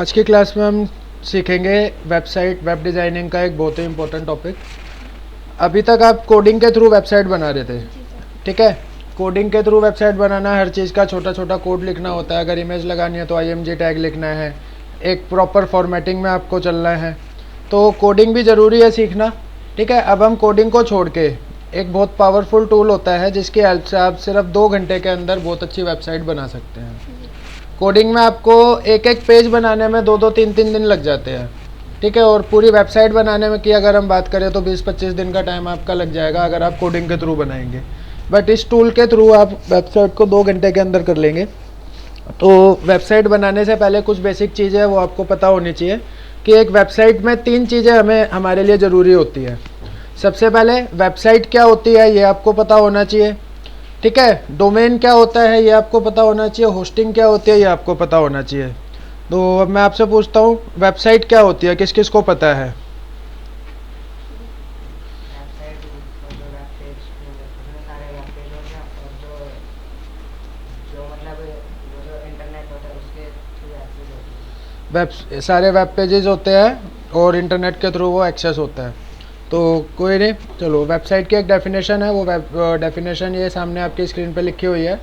आज की क्लास में हम सीखेंगे वेबसाइट वेब डिज़ाइनिंग का एक बहुत ही इम्पोर्टेंट टॉपिक। अभी तक आप कोडिंग के थ्रू वेबसाइट बना रहे थे, ठीक है। कोडिंग के थ्रू वेबसाइट बनाना, हर चीज़ का छोटा छोटा कोड लिखना होता है। अगर इमेज लगानी है तो IMG टैग लिखना है, एक प्रॉपर फॉर्मेटिंग में आपको चलना है, तो कोडिंग भी ज़रूरी है सीखना, ठीक है। अब हम कोडिंग को छोड़ के एक बहुत पावरफुल टूल होता है जिसकी हेल्प से आप सिर्फ 2 घंटे के अंदर बहुत अच्छी वेबसाइट बना सकते हैं। कोडिंग में आपको एक एक पेज बनाने में 2-2 3-3 दिन लग जाते हैं, ठीक है। और पूरी वेबसाइट बनाने में की अगर हम बात करें तो 20-25 दिन का टाइम आपका लग जाएगा अगर आप कोडिंग के थ्रू बनाएंगे। बट इस टूल के थ्रू आप वेबसाइट को 2 घंटे के अंदर कर लेंगे। तो वेबसाइट बनाने से पहले कुछ बेसिक चीज़ें हैं वो आपको पता होनी चाहिए कि एक वेबसाइट में 3 चीज़ें हमारे लिए ज़रूरी होती है। सबसे पहले वेबसाइट क्या होती है ये आपको पता होना चाहिए, ठीक है। डोमेन क्या होता है ये आपको पता होना चाहिए। होस्टिंग क्या होती है ये आपको पता होना चाहिए। तो अब मैं आपसे पूछता हूँ, वेबसाइट क्या होती है, किस किस को पता है? सारे वेब पेजेस होते हैं और इंटरनेट के थ्रू वो एक्सेस होता है। तो कोई नहीं, चलो वेबसाइट की एक डेफिनेशन है, वो डेफिनेशन ये सामने आपकी स्क्रीन पे लिखी हुई है।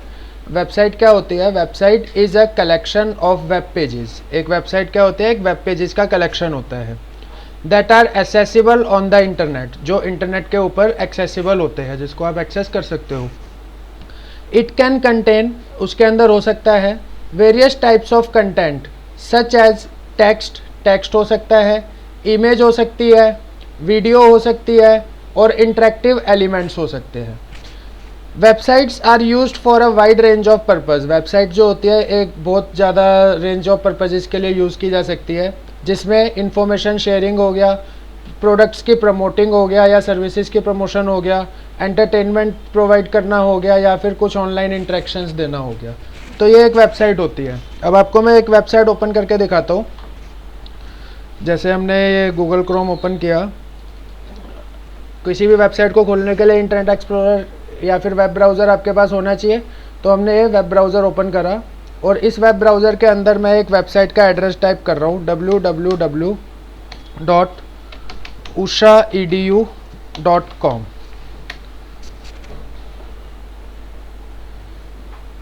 वेबसाइट क्या होती है? Website is a collection of web pages. एक वेबसाइट क्या होती है? एक वेब पेजेस का कलेक्शन होता है। That are accessible on the internet, जो इंटरनेट के ऊपर एक्सेसिबल होते हैं, जिसको आप एक्सेस कर सकते हो। इट कैन कंटेन, उसके अंदर हो सकता है various types of content such as text, text हो सकता है, इमेज हो सकती है, वीडियो हो सकती है और इंटरेक्टिव एलिमेंट्स हो सकते हैं। Websites are used for a wide range of purpose. Website जो होती है एक बहुत ज़्यादा रेंज ऑफ पर्पजेस के लिए यूज़ की जा सकती है, जिसमें इंफॉर्मेशन शेयरिंग हो गया, प्रोडक्ट्स की प्रमोटिंग हो गया या सर्विसेज की प्रमोशन हो गया, एंटरटेनमेंट प्रोवाइड करना हो गया या फिर कुछ ऑनलाइन इंटरेक्शंस देना हो गया। तो ये एक वेबसाइट होती है। अब आपको मैं एक वेबसाइट ओपन करके दिखाता हूँ। जैसे हमने ये गूगल क्रोम ओपन किया, किसी भी वेबसाइट को खोलने के लिए इंटरनेट एक्सप्लोरर या फिर वेब ब्राउज़र आपके पास होना चाहिए। तो हमने ये वेब ब्राउज़र ओपन करा और इस वेब ब्राउज़र के अंदर मैं एक वेबसाइट का एड्रेस टाइप कर रहा हूँ, www.ushaedu.com।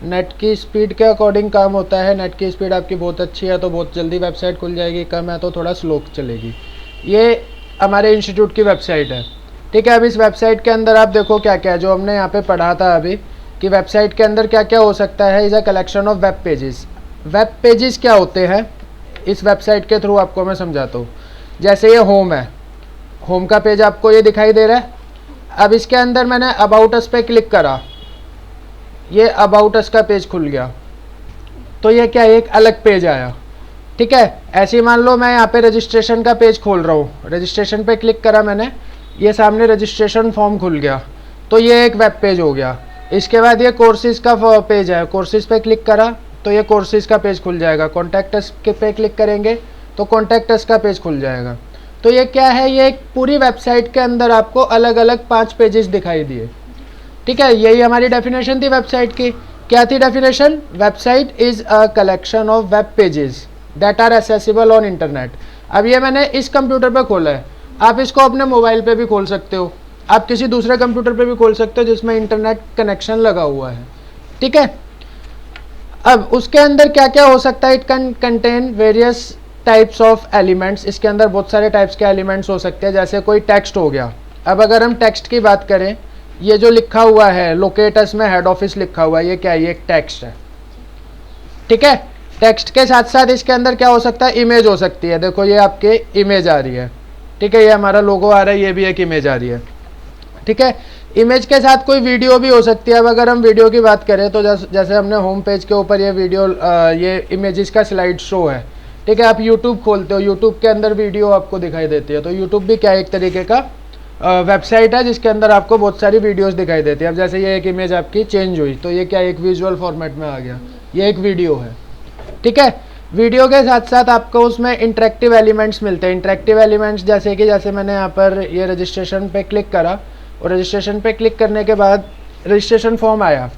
नेट की स्पीड के अकॉर्डिंग काम होता है। नेट की स्पीड आपकी बहुत अच्छी है तो बहुत जल्दी वेबसाइट खुल जाएगी, कम है तो थोड़ा स्लो चलेगी। ये हमारे इंस्टीट्यूट की वेबसाइट है, ठीक है। अब इस वेबसाइट के अंदर आप देखो क्या क्या है, जो हमने यहाँ पे पढ़ा था अभी कि वेबसाइट के अंदर क्या क्या हो सकता है। Is a collection of web pages. Web pages क्या होते हैं इस वेबसाइट के थ्रू आपको मैं समझाता हूँ। जैसे ये होम है, होम का पेज आपको ये दिखाई दे रहा है। अब इसके अंदर मैंने अबाउट अस पे क्लिक करा, ये अबाउट अस का पेज खुल गया। तो ये क्या, एक अलग पेज आया, ठीक है। ऐसे ही मान लो मैं यहाँ पे रजिस्ट्रेशन का पेज खोल रहा हूँ, रजिस्ट्रेशन पे क्लिक करा मैंने, ये सामने रजिस्ट्रेशन फॉर्म खुल गया, तो ये एक वेब पेज हो गया। इसके बाद ये कोर्सेज का पेज है, कोर्सेज पे क्लिक करा तो ये कोर्सेज का पेज खुल जाएगा। कॉन्टैक्ट अस के पे क्लिक करेंगे तो कॉन्टैक्ट अस का पेज खुल जाएगा। तो ये क्या है, ये एक पूरी वेबसाइट के अंदर आपको अलग अलग 5 पेजेस दिखाई दिए, ठीक है। यही हमारी डेफिनेशन थी वेबसाइट की। क्या थी definition? Website is a collection of web pages that are accessible on internet. अब ये मैंने इस कंप्यूटर पे खोला है, आप इसको अपने मोबाइल पे भी खोल सकते हो, आप किसी दूसरे कंप्यूटर पे भी खोल सकते हो जिसमें इंटरनेट कनेक्शन लगा हुआ है, ठीक है। अब उसके अंदर क्या क्या हो सकता है? It can contain various types of elements. इसके अंदर बहुत सारे टाइप्स के एलिमेंट्स हो सकते हैं। जैसे कोई टेक्स्ट हो गया। अब अगर हम टेक्स्ट की बात करें, ये जो लिखा हुआ है लोकेटस में हेड ऑफिस लिखा हुआ है, ये क्या है? ये एक टेक्स्ट है, ठीक है। टेक्स्ट के साथ साथ इसके अंदर क्या हो सकता है? इमेज हो सकती है। देखो ये आपके इमेज आ रही है, ठीक है। ये हमारा लोगो आ रहा है, ये भी एक इमेज आ रही है, ठीक है। इमेज के साथ कोई वीडियो भी हो सकती है। अब अगर हम वीडियो की बात करें तो जैसे हमने होम पेज के ऊपर ये वीडियो ये इमेजेस का स्लाइड शो है, ठीक है। आप यूट्यूब खोलते हो, यूट्यूब के अंदर वीडियो आपको दिखाई देती है। तो यूट्यूब भी क्या एक तरीके का वेबसाइट है जिसके अंदर आपको बहुत सारी वीडियोस दिखाई देती है। अब जैसे ये एक इमेज आपकी चेंज हुई तो ये क्या एक विजुअल फॉर्मेट में आ गया, ये एक वीडियो है, ठीक है। वीडियो के साथ साथ आपको उसमें इंटरेक्टिव एलिमेंट्स मिलते हैं। इंटरेक्टिव एलिमेंट्स जैसे मैंने यहाँ पर ये रजिस्ट्रेशन पे क्लिक करा और रजिस्ट्रेशन पे क्लिक करने के बाद रजिस्ट्रेशन फॉर्म आया।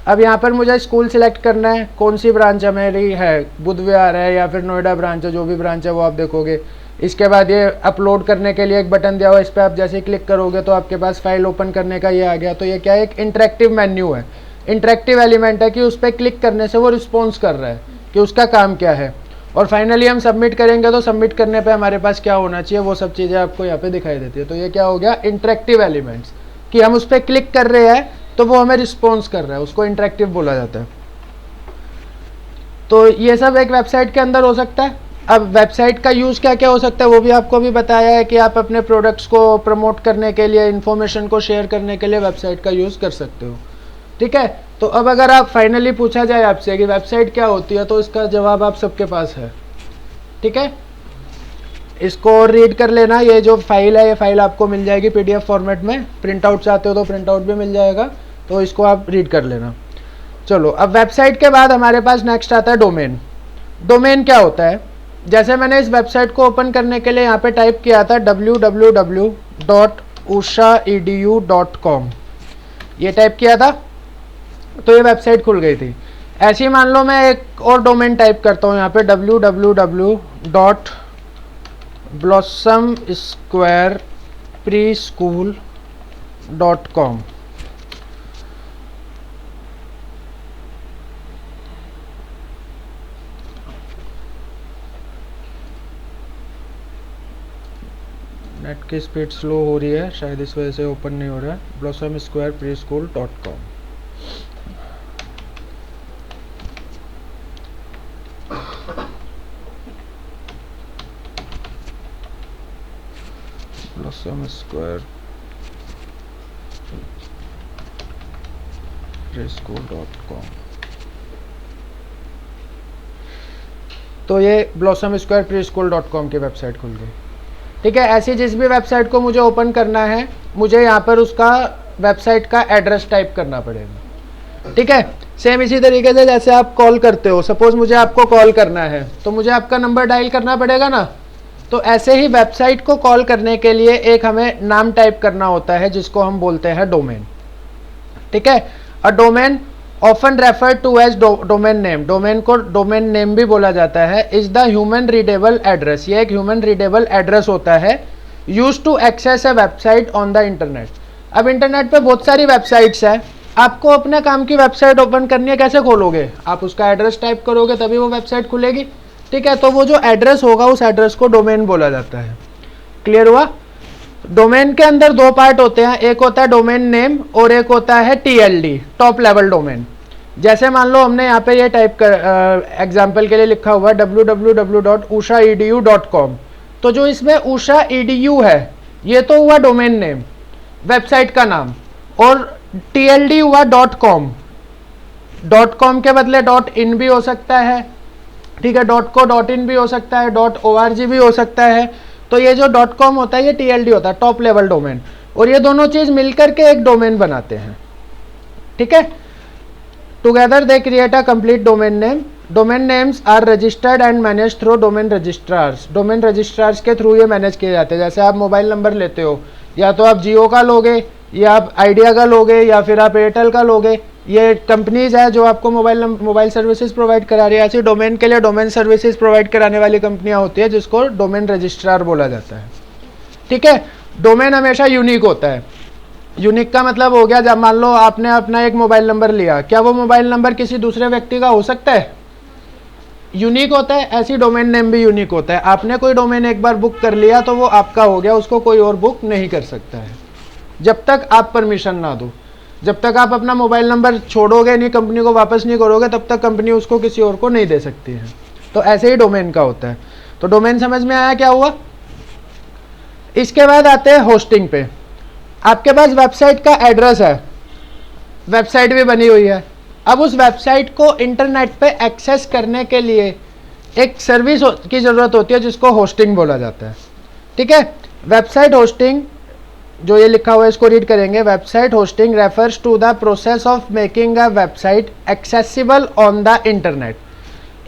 अब यहाँ पर मुझे स्कूल सिलेक्ट करना है, कौन सी ब्रांच हमारी है, बुध विहार है या फिर नोएडा ब्रांच है, जो भी ब्रांच है वो आप देखोगे। इसके बाद ये अपलोड करने के लिए एक बटन दिया हुआ है, इस पर आप जैसे ही क्लिक करोगे तो आपके पास फाइल ओपन करने का ये आ गया। तो ये क्या है, एक इंटरेक्टिव मेन्यू है, इंटरेक्टिव एलिमेंट है कि उस पर क्लिक करने से वो रिस्पॉन्स कर रहा है कि उसका काम क्या है। और फाइनली हम सबमिट करेंगे, तो सबमिट करने पे हमारे पास क्या होना चाहिए वो सब चीज़ें आपको यहाँ पे दिखाई देती है। तो ये क्या हो गया, इंटरेक्टिव एलिमेंट्स, कि हम उस पर क्लिक कर रहे हैं तो वो हमें रिस्पॉन्स कर रहा है, उसको इंटरेक्टिव बोला जाता है। तो ये सब एक वेबसाइट के अंदर हो सकता है। अब वेबसाइट का यूज़ क्या क्या हो सकता है वो भी आपको भी बताया है कि आप अपने प्रोडक्ट्स को प्रमोट करने के लिए, इन्फॉर्मेशन को शेयर करने के लिए वेबसाइट का यूज़ कर सकते हो। ठीक है, तो अब अगर आप फाइनली पूछा जाए आपसे कि वेबसाइट क्या होती है, तो इसका जवाब आप सबके पास है। ठीक है, इसको रीड कर लेना। ये जो फाइल है, ये फाइल आपको मिल जाएगी PDF फॉर्मेट में, प्रिंट आउट चाहते हो तो प्रिंट आउट भी मिल जाएगा, तो इसको आप रीड कर लेना। चलो, अब वेबसाइट के बाद हमारे पास नेक्स्ट आता है डोमेन। डोमेन क्या होता है, जैसे मैंने इस वेबसाइट को ओपन करने के लिए यहाँ पे टाइप किया था www.ushaedu.com, ये टाइप किया था तो ये वेबसाइट खुल गई थी। ऐसे ही मान लो मैं एक और डोमेन टाइप करता हूँ यहाँ पे www.blossomsquarepreschool.com। नेट की स्पीड स्लो हो रही है, शायद इस वजह से ओपन नहीं हो रहा है। blossomsquarepreschool.com। blossomsquarepreschool.com। तो ये blossomsquarepreschool.com की वेबसाइट खुल गई। ठीक है, ऐसी जिस भी वेबसाइट को मुझे ओपन करना है, मुझे यहाँ पर उसका वेबसाइट का एड्रेस टाइप करना पड़ेगा। ठीक है, सेम इसी तरीके से जैसे आप कॉल करते हो, सपोज मुझे आपको कॉल करना है तो मुझे आपका नंबर डायल करना पड़ेगा ना। तो ऐसे ही वेबसाइट को कॉल करने के लिए एक हमें नाम टाइप करना होता है जिसको हम बोलते हैं डोमेन। ठीक है, a domain often refer to as domain name, domain को डोमेन नेम भी बोला जाता है, is the human readable address, ये एक ह्यूमन रीडेबल एड्रेस होता है use to access a website on the internet. अब इंटरनेट पे बहुत सारी वेबसाइट्स है, आपको अपने काम की वेबसाइट ओपन करनी है, कैसे खोलोगे, आप उसका एड्रेस टाइप करोगे तभी वो वेबसाइट खुलेगी। ठीक है, तो वो जो एड्रेस होगा उस एड्रेस को डोमेन बोला जाता है। क्लियर हुआ। डोमेन के अंदर दो पार्ट होते हैं, एक होता है डोमेन नेम और एक होता है TLD, टॉप लेवल डोमेन। जैसे मान लो हमने यहाँ पे ये टाइप कर एग्जाम्पल के लिए लिखा हुआ www.ushaedu.com, तो जो इसमें उषा edu है ये तो हुआ डोमेन नेम, वेबसाइट का नाम, और TLD हुआ .com, .com के बदले .in भी हो सकता है। ठीक है, .co .in भी हो सकता है, .org भी हो सकता है। तो ये जो .com होता है ये TLD होता है, टॉप लेवल डोमेन, और ये दोनों चीज मिलकर के एक डोमेन बनाते हैं। ठीक है, together they create a complete domain name. Domain names are registered and manage through domain registrars, domain registrars के थ्रू ये मैनेज किए जाते हैं। जैसे आप मोबाइल नंबर लेते हो, या तो आप जियो का लोगे या आप आइडिया का लोगे या फिर आप एयरटेल का लोगे, ये कंपनीज है जो आपको मोबाइल सर्विसेज प्रोवाइड करा रही है। ऐसी डोमेन के लिए डोमेन सर्विसेज प्रोवाइड कराने वाली कंपनियां होती है जिसको डोमेन रजिस्ट्रार बोला जाता है। ठीक है, डोमेन हमेशा यूनिक होता है। यूनिक का मतलब हो गया, जब मान लो आपने अपना एक मोबाइल नंबर लिया, क्या वो मोबाइल नंबर किसी दूसरे व्यक्ति का हो सकता है, यूनिक होता है। ऐसी डोमेन नेम भी यूनिक होता है। आपने कोई डोमेन एक बार बुक कर लिया तो वो आपका हो गया, उसको कोई और बुक नहीं कर सकता है जब तक आप परमिशन ना दो। जब तक आप अपना मोबाइल नंबर छोड़ोगे नहीं, कंपनी को वापस नहीं करोगे, तब तक कंपनी उसको किसी और को नहीं दे सकती है। तो ऐसे ही डोमेन का होता है। तो डोमेन समझ में आया क्या हुआ। इसके बाद आते हैं होस्टिंग पे। आपके पास वेबसाइट का एड्रेस है, वेबसाइट भी बनी हुई है। अब उस वेबसाइट को इंटरनेट पे एक्सेस करने के लिए एक सर्विस की ज़रूरत होती है जिसको होस्टिंग बोला जाता है। ठीक है, वेबसाइट होस्टिंग जो ये लिखा हुआ है इसको रीड करेंगे। Website hosting refers to the process of making a website accessible on the internet.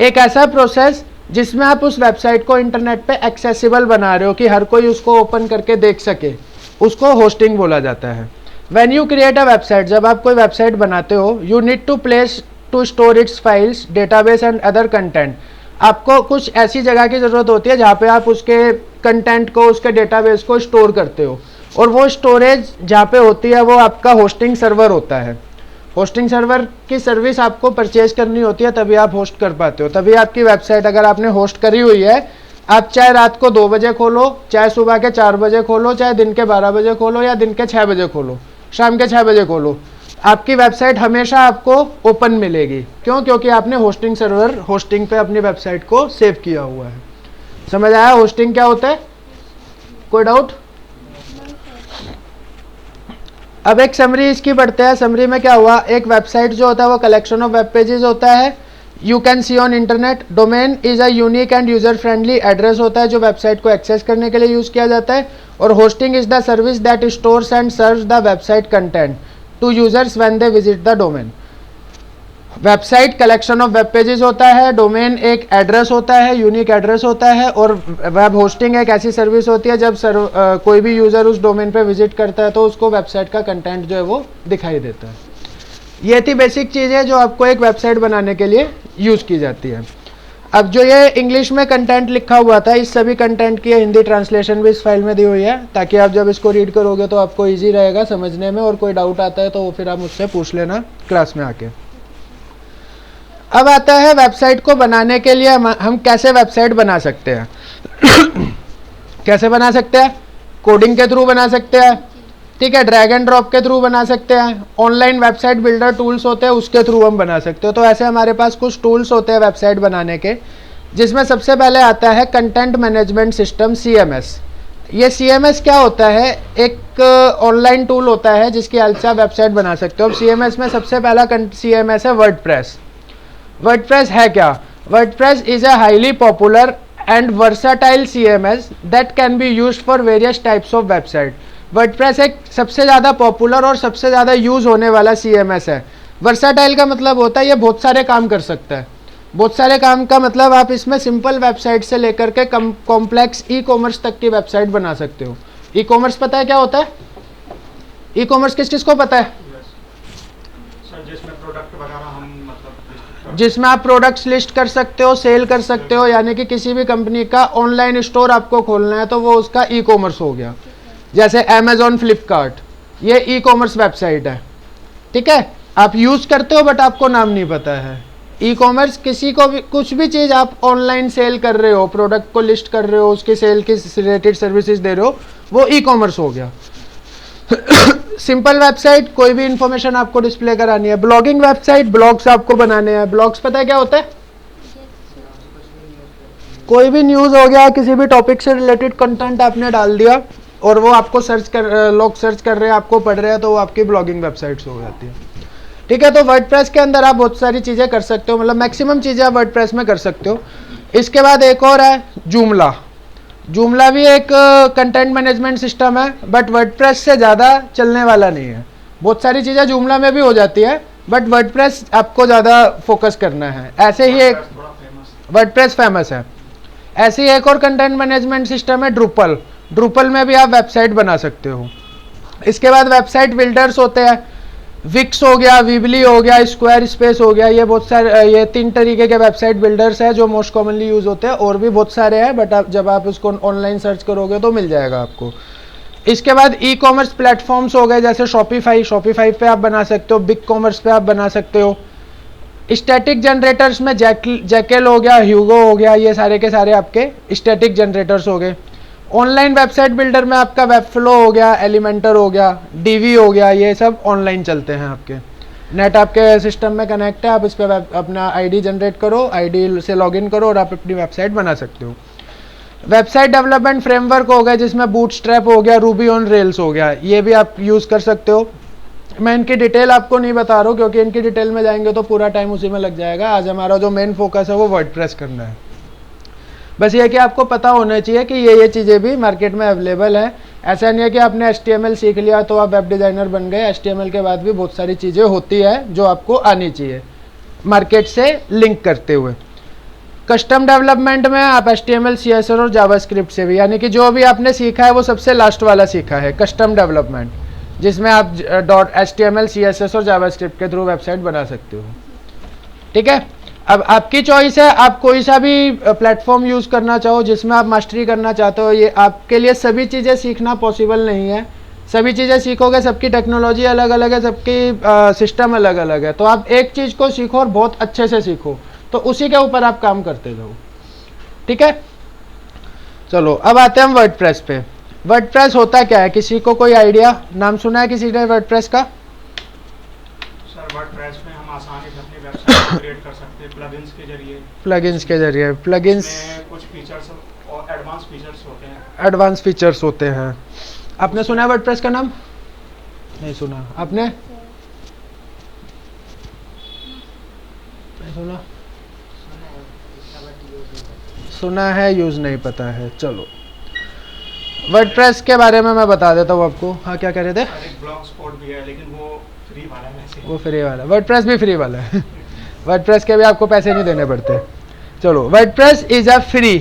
एक ऐसा प्रोसेस जिसमें आप उस वेबसाइट को इंटरनेट पे एक्सेसिबल बना रहे हो कि हर कोई उसको ओपन करके देख सके, उसको होस्टिंग बोला जाता है। When you create a website, जब आप कोई वेबसाइट बनाते हो, you need to place to store its files, database and other content. आपको कुछ ऐसी जगह की ज़रूरत होती है जहाँ पे आप उसके कंटेंट को, उसके डेटाबेस को स्टोर करते हो, और वो स्टोरेज जहाँ पे होती है वो आपका होस्टिंग सर्वर होता है। होस्टिंग सर्वर की सर्विस आपको परचेज करनी होती है, तभी आप होस्ट कर पाते हो, तभी आपकी वेबसाइट अगर आपने होस्ट करी हुई है, आप चाहे रात को 2 बजे खोलो, चाहे सुबह के 4 बजे खोलो, चाहे दिन के 12 बजे खोलो, या दिन के 6 बजे खोलो, शाम के 6 बजे खोलो, आपकी वेबसाइट हमेशा आपको ओपन मिलेगी। क्यों? क्योंकि आपने होस्टिंग सर्वर, होस्टिंग पे अपनी वेबसाइट को सेव किया हुआ है। समझ आया होस्टिंग क्या होता है? कोई डाउट? अब एक समरी इसकी पढ़ते हैं। समरी में क्या हुआ, एक वेबसाइट जो होता है वो कलेक्शन ऑफ वेब पेजेस होता है, you can see on internet. Domain is a unique and user friendly address होता है जो वेबसाइट को एक्सेस करने के लिए यूज किया जाता है। और hosting is the service that stores and serves the website content to users when they visit the domain. Website collection of web pages होता है, डोमेन एक एड्रेस होता है, यूनिक एड्रेस होता है, और वेब होस्टिंग एक ऐसी सर्विस होती है जब कोई भी यूज़र उस डोमेन पे विजिट करता है तो उसको वेबसाइट का कंटेंट जो है वो दिखाई देता है। ये थी बेसिक चीज़ें जो आपको एक वेबसाइट बनाने के लिए यूज़ की जाती है। अब जो ये इंग्लिश में कंटेंट लिखा हुआ था, इस सभी कंटेंट की हिंदी ट्रांसलेशन भी इस फाइल में दी हुई है, ताकि आप जब इसको रीड करोगे तो आपको ईजी रहेगा समझने में, और कोई डाउट आता है तो फिर आप मुझसे पूछ लेना क्लास में आके। अब आता है वेबसाइट को बनाने के लिए हम कैसे वेबसाइट बना सकते हैं। कैसे बना सकते हैं? कोडिंग के थ्रू बना सकते हैं, ठीक है, ड्रैग एंड ड्रॉप के थ्रू बना सकते हैं, ऑनलाइन वेबसाइट बिल्डर टूल्स होते हैं उसके थ्रू हम बना सकते हो। तो ऐसे हमारे पास कुछ टूल्स होते हैं वेबसाइट बनाने के, जिसमें सबसे पहले आता है कंटेंट मैनेजमेंट सिस्टम, CMS। ये CMS क्या होता है? एक ऑनलाइन टूल होता है जिसकी हेल्प से आप वेबसाइट बना सकते हो। अब CMS में सबसे पहला CMS है वर्डप्रेस। वर्डप्रेस है क्या? WordPress is a highly popular and versatile CMS that can be used for various types of website. WordPress एक सबसे ज़्यादा पॉपुलर और सबसे ज़्यादा यूज़ होने वाला CMS है। वर्साटाइल का मतलब होता है ये बहुत सारे काम कर सकता है। बहुत सारे काम का मतलब आप इसमें सिंपल वेबसाइट से लेकर के कॉम्प्लेक्स ई-कॉमर्स तक की वेबसाइट बना सकते हो। ई-कॉमर्स पता है क्या होता है? ई-कॉमर्स किस किस को पता है? जिसमें आप प्रोडक्ट्स लिस्ट कर सकते हो, सेल कर सकते हो, यानी कि किसी भी कंपनी का ऑनलाइन स्टोर आपको खोलना है तो वो उसका ई-कॉमर्स हो गया। जैसे अमेजॉन, फ्लिपकार्ट, ये ई-कॉमर्स वेबसाइट है, ठीक है। आप यूज़ करते हो बट आपको नाम नहीं पता है। ई-कॉमर्स किसी को भी, कुछ भी चीज़ आप ऑनलाइन सेल कर रहे हो, प्रोडक्ट को लिस्ट कर रहे हो, उसकी सेल की रिलेटेड सर्विसेज दे रहे हो, वो ई-कॉमर्स हो गया। सिंपल वेबसाइट, कोई भी इंफॉर्मेशन आपको डिस्प्ले करानी है। ब्लॉगिंग वेबसाइट, ब्लॉग्स आपको बनाने हैं। ब्लॉग्स पता है क्या होता है? कोई भी न्यूज़ हो गया, किसी भी टॉपिक से रिलेटेड कंटेंट आपने डाल दिया और वो आपको लोग सर्च कर रहे हैं, आपको पढ़ रहे हैं, तो वो आपकी ब्लॉगिंग वेबसाइट्स हो जाती है, ठीक है। तो वर्डप्रेस के अंदर आप बहुत सारी चीज़ें कर सकते हो, मतलब मैक्सिमम चीज़ें आप वर्डप्रेस में कर सकते हो। इसके बाद एक और है जूमला। जूमला भी एक कंटेंट मैनेजमेंट सिस्टम है, बट वर्डप्रेस से ज़्यादा चलने वाला नहीं है। बहुत सारी चीज़ें जूमला में भी हो जाती है, बट वर्डप्रेस आपको ज़्यादा फोकस करना है। ऐसे ही एक वर्डप्रेस फेमस है। ऐसे ही एक और कंटेंट मैनेजमेंट सिस्टम है ड्रूपल। ड्रूपल में भी आप वेबसाइट बना सकते हो। इसके बाद वेबसाइट बिल्डर्स होते हैं, विक्स हो गया, वीबली हो गया, स्क्वायर स्पेस हो गया, ये बहुत सारे, ये 3 तरीके के वेबसाइट बिल्डर्स हैं जो मोस्ट कॉमनली यूज़ होते हैं। और भी बहुत सारे हैं, बट जब आप उसको ऑनलाइन सर्च करोगे तो मिल जाएगा आपको। इसके बाद ई कॉमर्स प्लेटफॉर्म्स हो गए, जैसे शॉपिफाई पे आप बना सकते हो, बिग कॉमर्स पे आप बना सकते हो। स्टैटिक जनरेटर्स में जैकेल हो गया, ह्यूगो हो गया, ये सारे के सारे आपके स्टैटिक जनरेटर्स हो गए। ऑनलाइन वेबसाइट बिल्डर में आपका वेबफ्लो हो गया, एलिमेंटर हो गया, डीवी हो गया, ये सब ऑनलाइन चलते हैं। आपके नेट आपके सिस्टम में कनेक्ट है, आप इस पर अपना आईडी जनरेट करो, आईडी से लॉगिन करो और आप अपनी वेबसाइट बना सकते हो। वेबसाइट डेवलपमेंट फ्रेमवर्क हो गया, जिसमें बूटस्ट्रैप हो गया, रूबी ऑन रेल्स हो गया, ये भी आप यूज़ कर सकते हो। मैं इनकी डिटेल आपको नहीं बता रहा हूँ, क्योंकि इनकी डिटेल में जाएंगे तो पूरा टाइम उसी में लग जाएगा। आज हमारा जो मेन फोकस है वो वर्डप्रेस करना है। बस ये कि आपको पता होना चाहिए कि ये चीज़ें भी मार्केट में अवेलेबल है। ऐसा नहीं है कि आपने HTML सीख लिया तो आप वेब डिज़ाइनर बन गए। HTML के बाद भी बहुत सारी चीज़ें होती है जो आपको आनी चाहिए मार्केट से लिंक करते हुए। कस्टम डेवलपमेंट में आप HTML, CSS और जावास्क्रिप्ट से भी, यानी कि जो भी आपने सीखा है वो सबसे लास्ट वाला सीखा है, कस्टम डेवलपमेंट। जिसमें आप .html, CSS और जावास्क्रिप्ट के थ्रू वेबसाइट बना सकते हो। ठीक है, अब आपकी चॉइस है, आप कोई सा भी प्लेटफॉर्म यूज़ करना चाहो जिसमें आप मास्टरी करना चाहते हो। ये आपके लिए सभी चीज़ें सीखना पॉसिबल नहीं है, सभी चीज़ें सीखोगे, सबकी टेक्नोलॉजी अलग अलग है, सबकी सिस्टम अलग अलग है। तो आप एक चीज़ को सीखो और बहुत अच्छे से सीखो, तो उसी के ऊपर आप काम करते जाओ। ठीक है, चलो अब आते हैं हम वर्डप्रेस पे। वर्डप्रेस होता क्या है, किसी को कोई आइडिया, नाम सुना है किसी ने वर्डप्रेस का? सर वर्डप्रेस में हम आसानी से अपनी वेबसाइट क्रिएट कर सकते हैं प्लगइन्स के जरिए। प्लगइन्स के जरिए, प्लगइन्स में कुछ फीचर्स और एडवांस फीचर्स होते हैं। एडवांस फीचर्स होते हैं। आपने सुना है वर्डप्रेस का नाम? नहीं सुना। आपने नहीं सुना? सुना है, यूज नहीं पता है। चलो वर्डप्रेस के बारे में मैं बता देता हूँ आपको। हाँ, क्या कह रहे थे? एक ब्लॉग स्पॉट भी है, लेकिन वो फ्री वाला है वैसे। वो फ्री वाला, वर्डप्रेस भी फ्री वाला है। वर्डप्रेस के भी आपको पैसे नहीं देने पड़ते। चलो, WordPress is a free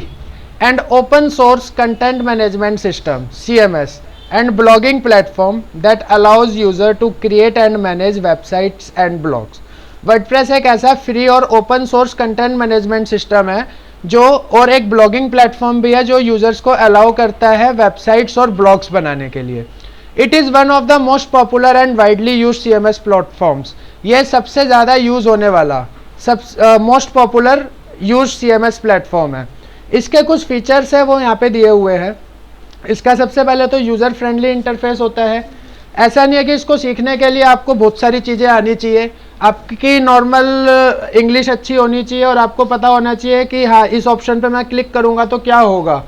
and open source content management system CMS and blogging platform that allows user to create and manage websites and blogs। WordPress एक ऐसा फ्री और open source content management system है जो, और एक blogging platform भी है जो यूजर्स को अलाउ करता है वेबसाइट्स और ब्लॉग्स बनाने के लिए। It is one of the most popular and widely use CMS platforms. ये सबसे ज़्यादा यूज होने वाला, most popular use CMS platform है। इसके कुछ फीचर्स है वो यहाँ पे दिए हुए हैं। इसका सबसे पहले तो यूज़र फ्रेंडली इंटरफेस होता है। ऐसा नहीं है कि इसको सीखने के लिए आपको बहुत सारी चीज़ें आनी चाहिए, आपकी नॉर्मल इंग्लिश अच्छी होनी चाहिए और आपको पता होना चाहिए कि हाँ इस ऑप्शन पे मैं क्लिक करूँगा तो क्या होगा।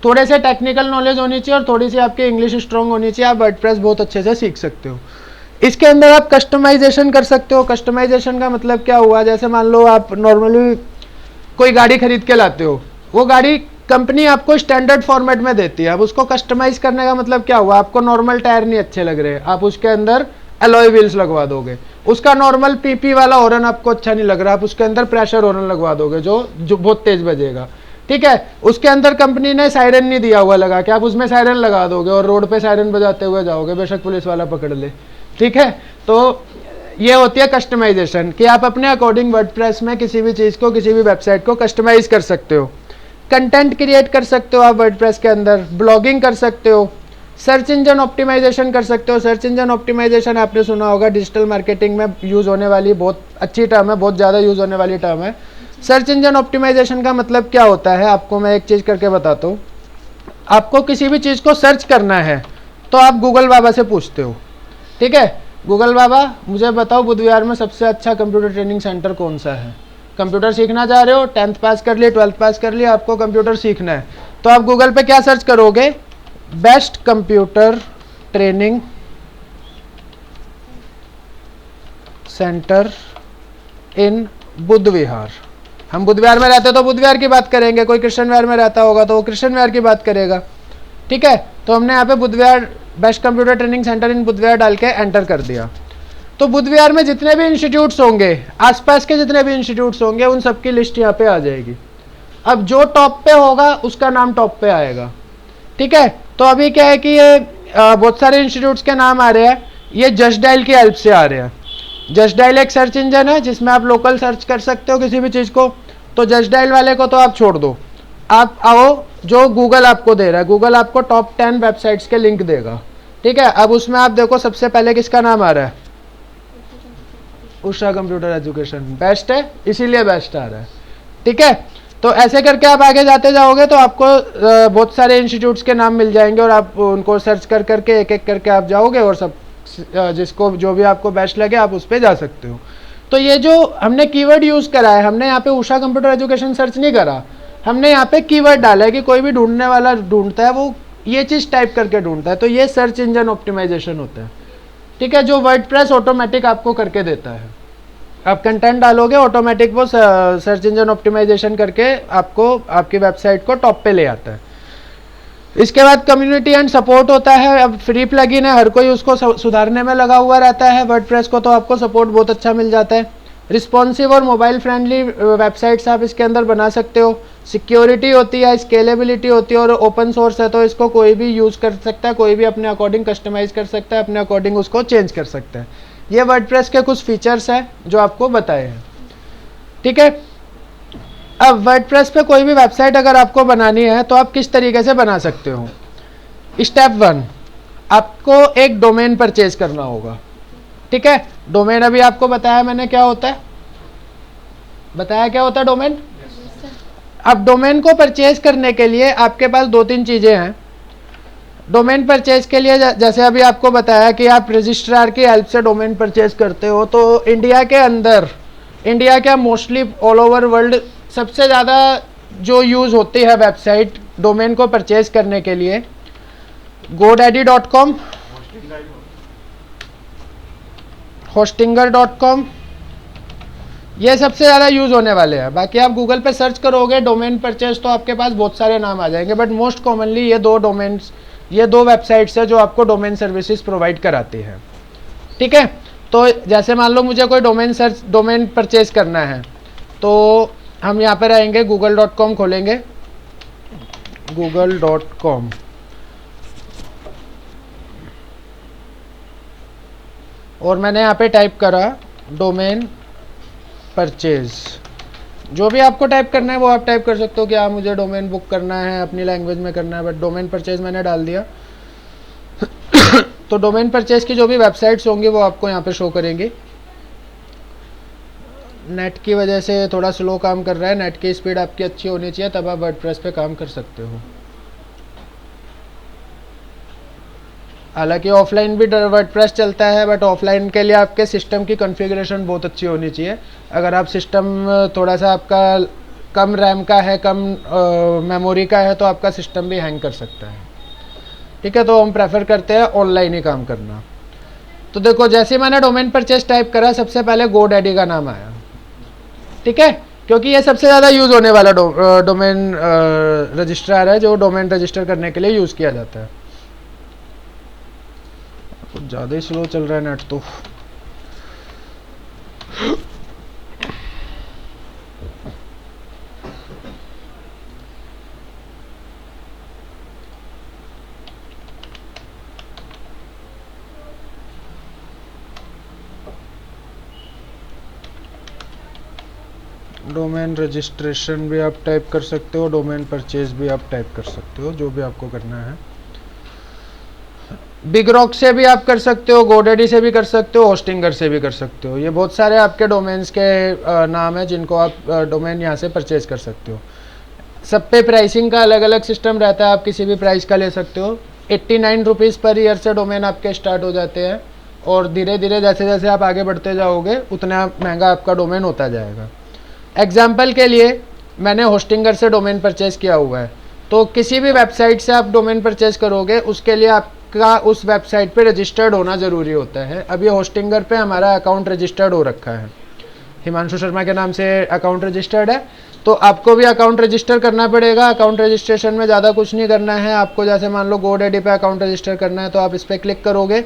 थोड़े से टेक्निकल नॉलेज होनी चाहिए और थोड़ी सी आपकी इंग्लिश स्ट्रॉन्ग होनी चाहिए। आप वर्डप्रेस बहुत अच्छे से सीख सकते हो। इसके अंदर आप कस्टमाइजेशन कर सकते हो। कस्टमाइजेशन का मतलब क्या हुआ, जैसे मान लो आप नॉर्मली कोई गाड़ी खरीद के लाते हो, वो गाड़ी कंपनी आपको स्टैंडर्ड फॉर्मेट में देती है। अब उसको कस्टमाइज करने का मतलब क्या हुआ, आपको नॉर्मल टायर नहीं अच्छे लग रहे, आप उसके अंदर अलॉय व्हील्स लगवा दोगे। उसका नॉर्मल PP वाला हॉर्न आपको अच्छा नहीं लग रहा, आप उसके अंदर प्रेशर हॉर्न लगवा दोगे जो बहुत तेज बजेगा। ठीक है, उसके अंदर कंपनी ने सायरन नहीं दिया हुआ लगा के, आप उसमें सायरन लगा दोगे और रोड पे सायरन बजाते हुए जाओगे, बेशक पुलिस वाला पकड़ ले। ठीक है, तो ये होती है कस्टमाइजेशन कि आप अपने अकॉर्डिंग वर्डप्रेस में किसी भी चीज़ को, किसी भी वेबसाइट को कस्टमाइज कर सकते हो। कंटेंट क्रिएट कर सकते हो आप वर्डप्रेस के अंदर, ब्लॉगिंग कर सकते हो, सर्च इंजन ऑप्टिमाइजेशन कर सकते हो। सर्च इंजन ऑप्टिमाइजेशन आपने सुना होगा, डिजिटल मार्केटिंग में यूज़ होने वाली बहुत अच्छी टर्म है, बहुत ज़्यादा यूज़ होने वाली टर्म है। सर्च इंजन ऑप्टिमाइजेशन का मतलब क्या होता है, आपको मैं एक चीज़ करके बताता हूँ। आपको किसी भी चीज़ को सर्च करना है तो आप गूगल बाबा से पूछते हो। ठीक है, गूगल बाबा मुझे बताओ बुधवार में सबसे अच्छा कंप्यूटर ट्रेनिंग सेंटर कौन सा है। कंप्यूटर सीखना चाह रहे हो, 10th पास कर लिए, 12th पास कर लिया, आपको कंप्यूटर सीखना है, तो आप गूगल पे क्या सर्च करोगे, बेस्ट कंप्यूटर ट्रेनिंग सेंटर इन बुध विहार। हम बुध विहार में रहते तो बुध विहार की बात करेंगे, कोई कृष्ण विहार में रहता होगा तो वो कृष्ण विहार की बात करेगा। ठीक है, तो हमने यहाँ पे बुध विहार बेस्ट कंप्यूटर ट्रेनिंग सेंटर इन बुध विहार डाल के एंटर कर दिया। तो बुध विहार में जितने भी इंस्टीट्यूट्स होंगे, आसपास के जितने भी इंस्टीट्यूट्स होंगे, उन सबकी लिस्ट यहाँ पे आ जाएगी। अब जो टॉप पे होगा उसका नाम टॉप पे आएगा। ठीक है, तो अभी क्या है कि ये बहुत सारे इंस्टीट्यूट्स के नाम आ रहे हैं, ये जस्ट डायल की हेल्प से आ रहे हैं। जस्ट डायल एक सर्च इंजन है जिसमें आप लोकल सर्च कर सकते हो किसी भी चीज़ को। तो जस्ट डायल वाले को तो आप छोड़ दो, आप आओ जो गूगल आपको दे रहा है। गूगल आपको टॉप 10 वेबसाइट्स के लिंक देगा। ठीक है, अब उसमें आप देखो सबसे पहले किसका नाम आ रहा है, उषा कंप्यूटर एजुकेशन। बेस्ट है इसीलिए बेस्ट आ रहा है। ठीक है, तो ऐसे करके आप आगे जाते जाओगे तो आपको बहुत सारे इंस्टीट्यूट्स के नाम मिल जाएंगे और आप उनको सर्च कर करके एक एक करके आप जाओगे और सब जिसको जो भी आपको बेस्ट लगे आप उस पर जा सकते हो। तो ये जो हमने कीवर्ड यूज़ करा है, हमने यहाँ पे उषा कंप्यूटर एजुकेशन सर्च नहीं करा, हमने यहाँ पे कीवर्ड डाला है कि कोई भी ढूंढने वाला ढूंढता है वो ये चीज़ टाइप करके ढूंढता है। तो ये सर्च इंजन ऑप्टिमाइजेशन होता है। ठीक है, जो वर्डप्रेस ऑटोमेटिक आपको करके देता है। आप कंटेंट डालोगे ऑटोमेटिक वो सर्च इंजन ऑप्टिमाइजेशन करके आपको आपकी वेबसाइट को टॉप पे ले आता है। इसके बाद कम्युनिटी एंड सपोर्ट होता है। अब फ्री प्लगइन है, हर कोई उसको सुधारने में लगा हुआ रहता है। वर्डप्रेस को तो आपको सपोर्ट बहुत अच्छा मिल जाता है। रिस्पॉन्सिव और मोबाइल फ्रेंडली वेबसाइट्स आप इसके अंदर बना सकते हो। सिक्योरिटी होती है, स्केलेबिलिटी होती है और ओपन सोर्स है तो इसको कोई भी यूज़ कर सकता है, कोई भी अपने अकॉर्डिंग कस्टमाइज़ कर सकता है, अपने अकॉर्डिंग उसको चेंज कर सकता है। ये वर्डप्रेस के कुछ फीचर्स हैं जो आपको बताए हैं, ठीक है। अब वर्डप्रेस पे कोई भी वेबसाइट अगर आपको बनानी है तो आप किस तरीके से बना सकते हो। स्टेप 1, आपको एक डोमेन परचेज करना होगा, ठीक है। डोमेन अभी आपको बताया मैंने क्या होता है, बताया क्या होता है डोमेन। अब डोमेन को परचेज करने के लिए आपके पास 2-3 चीज़ें हैं। डोमेन परचेज के लिए जैसे अभी आपको बताया कि आप रजिस्ट्रार की हेल्प से डोमेन परचेज करते हो, तो इंडिया के अंदर, इंडिया क्या मोस्टली ऑल ओवर वर्ल्ड सबसे ज़्यादा जो यूज़ होती है वेबसाइट डोमेन को परचेज करने के लिए godaddy.com, hostinger.com, ये सबसे ज़्यादा यूज़ होने वाले हैं। बाकी आप गूगल पे सर्च करोगे डोमेन परचेज तो आपके पास बहुत सारे नाम आ जाएंगे, बट मोस्ट कॉमनली ये दो वेबसाइट्स है जो आपको डोमेन सर्विसेज प्रोवाइड कराती है, ठीक है। तो जैसे मान लो मुझे कोई डोमेन परचेज करना है तो हम यहाँ पर आएंगे, google.com खोलेंगे, google.com, और मैंने यहाँ पे टाइप करा डोमेन परचेज। जो भी आपको टाइप करना है वो आप टाइप कर सकते हो कि आप मुझे डोमेन बुक करना है, अपनी लैंग्वेज में करना है, बट डोमेन परचेज मैंने डाल दिया। तो डोमेन परचेज की जो भी वेबसाइट्स होंगी वो आपको यहाँ पे शो करेंगी। नेट की वजह से थोड़ा स्लो काम कर रहा है, नेट की स्पीड आपकी अच्छी होनी चाहिए तब आप वर्डप्रेस पे काम कर सकते हो। हालांकि ऑफलाइन भी वर्डप्रेस चलता है, बट ऑफलाइन के लिए आपके सिस्टम की कॉन्फ़िगरेशन बहुत अच्छी होनी चाहिए। अगर आप सिस्टम थोड़ा सा आपका कम रैम का है, कम मेमोरी का है, तो आपका सिस्टम भी हैंग कर सकता है, ठीक है। तो हम प्रेफर करते हैं ऑनलाइन ही काम करना। तो देखो जैसे मैंने डोमेन परचेज टाइप करा, सबसे पहले गोडैडी का नाम आया, ठीक है, क्योंकि ये सबसे ज़्यादा यूज़ होने वाला डोमेन रजिस्ट्रार है जो डोमेन रजिस्टर करने के लिए यूज़ किया जाता है। कुछ ज़्यादा ही स्लो चल रहा है नेट तो। डोमेन रजिस्ट्रेशन भी आप टाइप कर सकते हो, डोमेन परचेज भी आप टाइप कर सकते हो, जो भी आपको करना है। बिग रॉक से भी आप कर सकते हो, गोडैडी से भी कर सकते हो, होस्टिंगर से भी कर सकते हो। ये बहुत सारे आपके डोमेन्स के नाम है जिनको आप डोमेन यहाँ से परचेज कर सकते हो। सब पे प्राइसिंग का अलग अलग सिस्टम रहता है, आप किसी भी प्राइस का ले सकते हो। 89 रुपीज़ पर ईयर से डोमेन आपके स्टार्ट हो जाते हैं और धीरे धीरे जैसे जैसे आप आगे बढ़ते जाओगे उतना महंगा आपका डोमेन होता जाएगा। एग्जाम्पल के लिए मैंने होस्टिंगर से डोमेन परचेज किया हुआ है, तो किसी भी वेबसाइट से आप डोमेन परचेज करोगे उसके लिए आपका उस वेबसाइट पे रजिस्टर्ड होना ज़रूरी होता है। अब ये होस्टिंगर पे हमारा अकाउंट रजिस्टर्ड हो रखा है, हिमांशु शर्मा के नाम से अकाउंट रजिस्टर्ड है, तो आपको भी अकाउंट रजिस्टर करना पड़ेगा। अकाउंट रजिस्ट्रेशन में ज़्यादा कुछ नहीं करना है आपको। जैसे मान लो गोडैडी पे अकाउंट रजिस्टर करना है तो आप इस पर क्लिक करोगे,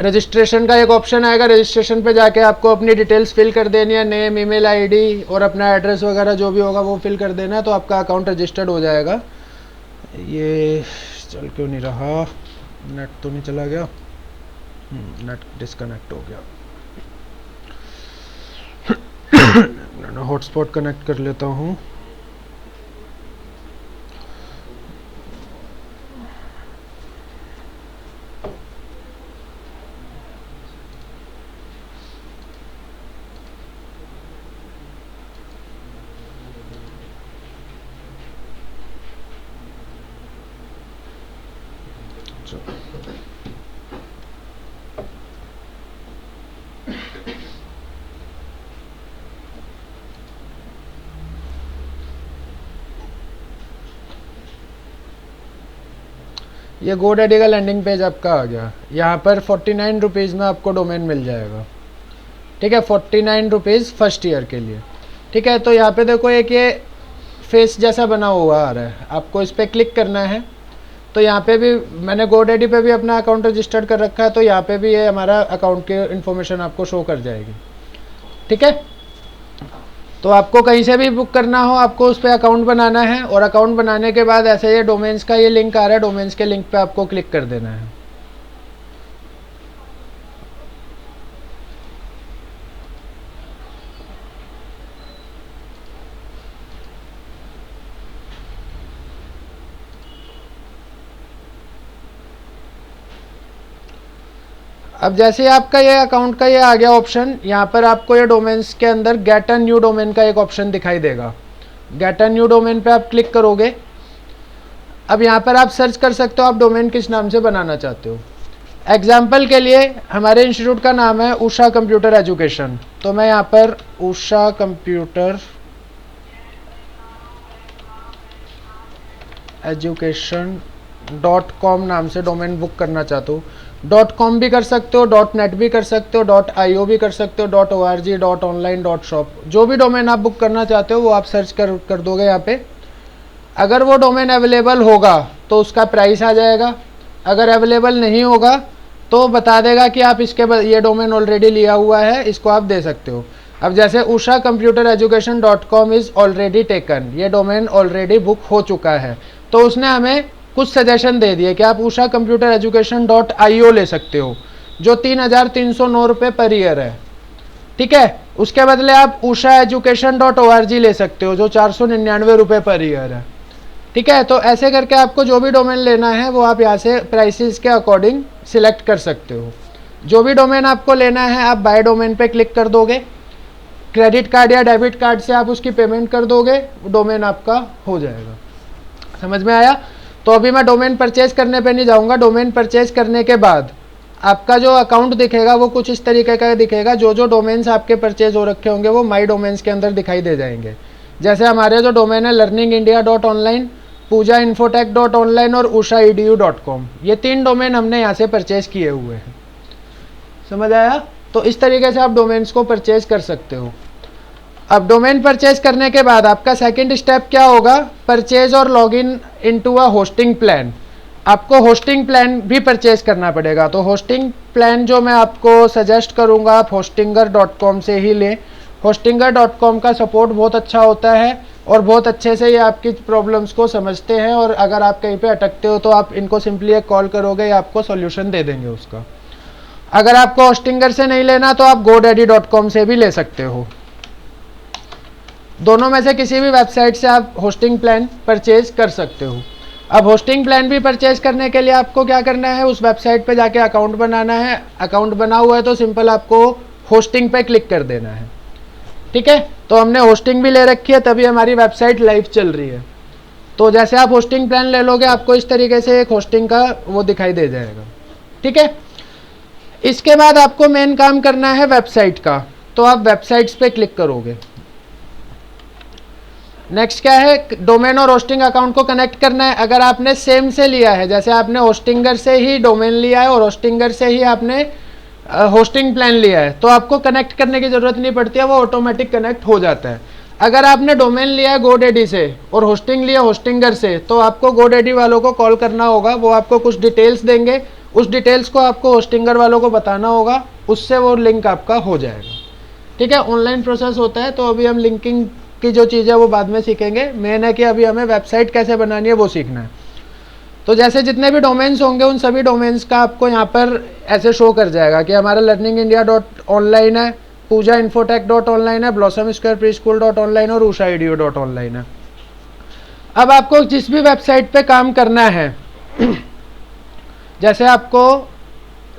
रजिस्ट्रेशन का एक ऑप्शन आएगा, रजिस्ट्रेशन पे जाके आपको अपनी डिटेल्स फिल कर देनी है, नेम, ईमेल आईडी और अपना एड्रेस वगैरह जो भी होगा वो फिल कर देना है, तो आपका अकाउंट रजिस्टर्ड हो जाएगा। ये चल क्यों नहीं रहा, नेट तो नहीं चला गया, नेट डिस्कनेक्ट हो गया। हॉटस्पॉट कनेक्ट कर लेता हूँ। ये गोडैडी का लैंडिंग पेज आपका आ गया। यहाँ पर 49 रुपीज़ में आपको डोमेन मिल जाएगा, ठीक है, 49 रुपीज़ फर्स्ट ईयर के लिए, ठीक है। तो यहाँ पे देखो एक ये फेस जैसा बना हुआ आ रहा है, आपको इस पर क्लिक करना है। तो यहाँ पे भी मैंने गोडैडी पे भी अपना अकाउंट रजिस्टर्ड कर रखा है, तो यहाँ पे भी ये हमारा अकाउंट की इन्फॉर्मेशन आपको शो कर जाएगी। ठीक है। तो आपको कहीं से भी बुक करना हो, आपको उस पर अकाउंट बनाना है, और अकाउंट बनाने के बाद ऐसे ये डोमेन्स का ये लिंक आ रहा है, डोमेन्स के लिंक पे आपको क्लिक कर देना है। अब जैसे ही आपका ये अकाउंट का ये आ गया ऑप्शन, यहाँ पर आपको ये डोमेन्स के अंदर गेट अ न्यू डोमेन का एक ऑप्शन दिखाई देगा। गेट अ न्यू डोमेन पे आप क्लिक करोगे। अब यहाँ पर आप सर्च कर सकते हो आप डोमेन किस नाम से बनाना चाहते हो। एग्जाम्पल के लिए हमारे इंस्टीट्यूट का नाम है उषा कंप्यूटर एजुकेशन, तो मैं यहाँ पर उषा कंप्यूटर एजुकेशन .com नाम से डोमेन बुक करना चाहता हूँ। .com भी कर सकते हो, .net भी कर सकते हो, .io भी कर सकते हो, .org, .online, .shop, जो भी डोमेन आप बुक करना चाहते हो वो आप सर्च कर दोगे यहाँ पे। अगर वो डोमेन अवेलेबल होगा तो उसका प्राइस आ जाएगा, अगर अवेलेबल नहीं होगा तो बता देगा कि आप इसके ये डोमेन ऑलरेडी लिया हुआ है, इसको आप दे सकते हो। अब जैसे Usha computer education .com is already taken, ये डोमेन ऑलरेडी बुक हो चुका है, तो उसने हमें कुछ सजेशन दे दिए कि आप उषा कंप्यूटर एजुकेशन .io ले सकते हो, जो 3,309 रुपये पर ईयर है। ठीक है, उसके बदले आप उषा एजुकेशन .org ले सकते हो, जो 499 रुपये पर ईयर है। ठीक है, तो ऐसे करके आपको जो भी डोमेन लेना है वो आप यहाँ से प्राइसेस के अकॉर्डिंग सिलेक्ट कर सकते हो। जो भी डोमेन आपको लेना है आप बाय डोमेन पे क्लिक कर दोगे, क्रेडिट कार्ड या डेबिट कार्ड से आप उसकी पेमेंट कर दोगे, डोमेन आपका हो जाएगा। समझ में आया? तो अभी मैं डोमेन परचेज करने पे नहीं जाऊंगा। डोमेन परचेज करने के बाद आपका जो अकाउंट दिखेगा वो कुछ इस तरीके का दिखेगा। जो जो डोमेन्स आपके परचेज हो रखे होंगे वो माई डोमेन्स के अंदर दिखाई दे जाएंगे। जैसे हमारे जो डोमेन है learningindia.online, pujainfotech.online और ushaedu.com, ये 3 डोमेन हमने यहाँ से परचेज किए हुए हैं। समझ आया? तो इस तरीके से आप डोमेन्स को परचेज कर सकते हो। अब डोमेन परचेज करने के बाद आपका सेकंड स्टेप क्या होगा? परचेज और login into a hosting plan. आपको होस्टिंग प्लान भी परचेज करना पड़ेगा। तो होस्टिंग प्लान जो मैं आपको सजेस्ट करूंगा आप hostinger.com से ही लें। hostinger.com का सपोर्ट बहुत अच्छा होता है और बहुत अच्छे से ये आपकी प्रॉब्लम्स को समझते हैं, और अगर आप कहीं पे अटकते हो तो आप इनको सिंपली एक कॉल करोगे, या आपको सॉल्यूशन दे देंगे उसका। अगर आपको होस्टिंगर से नहीं लेना तो आप godaddy.com से भी ले सकते हो। दोनों में से किसी भी वेबसाइट से आप होस्टिंग प्लान परचेज कर सकते हो। अब होस्टिंग प्लान भी परचेज करने के लिए आपको क्या करना है? उस वेबसाइट पे जाके अकाउंट बनाना है। अकाउंट बना हुआ है तो सिंपल आपको होस्टिंग पे क्लिक कर देना है। ठीक है, तो हमने होस्टिंग भी ले रखी है, तभी हमारी वेबसाइट लाइव चल रही है। तो जैसे आप होस्टिंग प्लान ले लोगे आपको इस तरीके से एक होस्टिंग का वो दिखाई दे जाएगा। ठीक है, इसके बाद आपको मेन काम करना है वेबसाइट का, तो आप वेबसाइट्स पे क्लिक करोगे। नेक्स्ट क्या है? डोमेन और होस्टिंग अकाउंट को कनेक्ट करना है। अगर आपने सेम से लिया है, जैसे आपने होस्टिंगर से ही डोमेन लिया है और होस्टिंगर से ही आपने होस्टिंग प्लान लिया है, तो आपको कनेक्ट करने की ज़रूरत नहीं पड़ती है, वो ऑटोमेटिक कनेक्ट हो जाता है। अगर आपने डोमेन लिया है GoDaddy से और होस्टिंग लिया होस्टिंगर से, तो आपको GoDaddy वालों को कॉल करना होगा। वो आपको कुछ डिटेल्स देंगे, उस डिटेल्स को आपको होस्टिंगर वालों को बताना होगा, उससे वो लिंक आपका हो जाएगा। ठीक है, ऑनलाइन प्रोसेस होता है। तो अभी हम लिंकिंग की जो चीज़ है वो बाद में सीखेंगे। मेन है कि अभी हमें वेबसाइट कैसे बनानी है वो सीखना है। तो जैसे जितने भी डोमेन्स होंगे उन सभी डोमेन्स का आपको यहाँ पर ऐसे शो कर जाएगा कि हमारा learningindia.online है, pujainfotech.online है, blossomsquarepreschool.online और ushaedu.online है। अब आपको जिस भी वेबसाइट पे काम करना है, जैसे आपको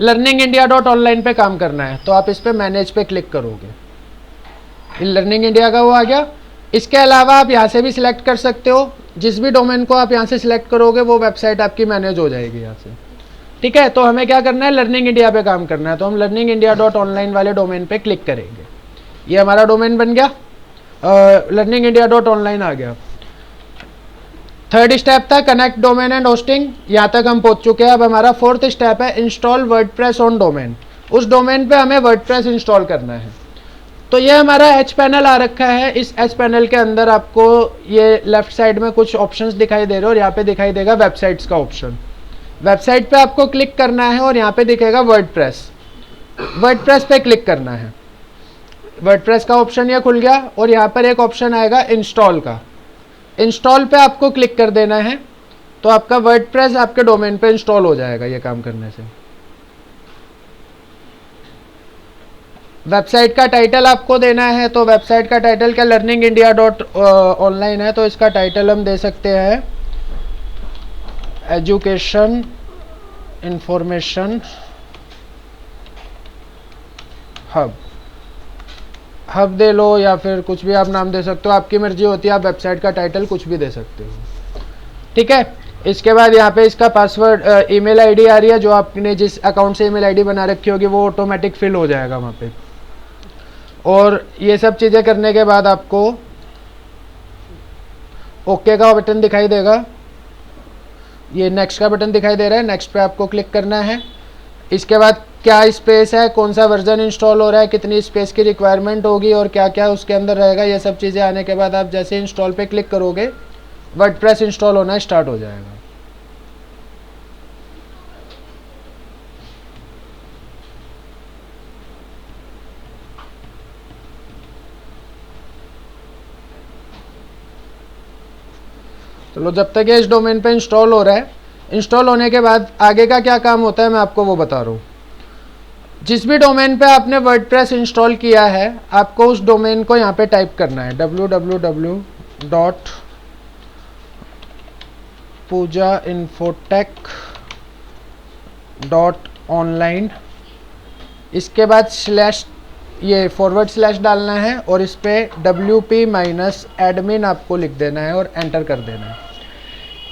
learningindia.online पे काम करना है तो आप इस पे मैनेज पे क्लिक करोगे। लर्निंग इंडिया का वो आ गया। इसके अलावा आप यहाँ से भी सिलेक्ट कर सकते हो। जिस भी डोमेन को आप यहाँ से सिलेक्ट करोगे वो वेबसाइट आपकी मैनेज हो जाएगी यहाँ से। ठीक है, तो हमें क्या करना है? लर्निंग इंडिया पे काम करना है। तो हम learningindia.online वाले डोमेन पे क्लिक करेंगे। ये हमारा डोमेन बन गया, learningindia.online आ गया। थर्ड स्टेप था कनेक्ट डोमेन एंड होस्टिंग, यहाँ तक हम पहुँच चुके हैं। अब हमारा फोर्थ स्टेप है इंस्टॉल वर्डप्रेस ऑन डोमेन। उस डोमेन पे हमें वर्डप्रेस इंस्टॉल करना है। तो ये हमारा एच पैनल आ रखा है। इस एच पैनल के अंदर आपको ये लेफ्ट साइड में कुछ ऑप्शंस दिखाई दे रहे हैं और यहाँ पे दिखाई देगा वेबसाइट्स का ऑप्शन। वेबसाइट पे आपको क्लिक करना है और यहाँ पे दिखेगा वर्डप्रेस। वर्डप्रेस पे क्लिक करना है। वर्डप्रेस का ऑप्शन ये खुल गया और यहाँ पर एक ऑप्शन आएगा इंस्टॉल का। इंस्टॉल पे आपको क्लिक कर देना है तो आपका वर्डप्रेस आपके डोमेन पे इंस्टॉल हो जाएगा ये काम करने से। वेबसाइट का टाइटल आपको देना है, तो वेबसाइट का टाइटल क्या learningindia.online है, तो इसका टाइटल हम दे सकते हैं एजुकेशन इंफॉर्मेशन हब दे लो या फिर कुछ भी आप नाम दे सकते हो, आपकी मर्जी होती है, आप वेबसाइट का टाइटल कुछ भी दे सकते हो। ठीक है, इसके बाद यहाँ पे इसका पासवर्ड ईमेल आईडी आ रही है, जो आपने जिस अकाउंट से ईमेल आईडी बना रखी होगी वो ऑटोमेटिक फिल हो जाएगा वहाँ पे। और ये सब चीज़ें करने के बाद आपको ओके का बटन दिखाई देगा, ये नेक्स्ट का बटन दिखाई दे रहा है, नेक्स्ट पे आपको क्लिक करना है। इसके बाद क्या स्पेस है, कौन सा वर्जन इंस्टॉल हो रहा है, कितनी स्पेस की रिक्वायरमेंट होगी और क्या क्या उसके अंदर रहेगा, ये सब चीज़ें आने के बाद आप जैसे इंस्टॉल पे क्लिक करोगे वर्डप्रेस इंस्टॉल होना स्टार्ट हो जाएगा। चलो, जब तक ये इस डोमेन पे इंस्टॉल हो रहा है, इंस्टॉल होने के बाद आगे का क्या काम होता है मैं आपको वो बता रहा हूँ। जिस भी डोमेन पे आपने वर्डप्रेस इंस्टॉल किया है, आपको उस डोमेन को यहाँ पे टाइप करना है www.pujainfotech.online। इसके बाद स्लैश ये फॉरवर्ड स्लैश डालना है और इस पर WP-admin आपको लिख देना है और एंटर कर देना है।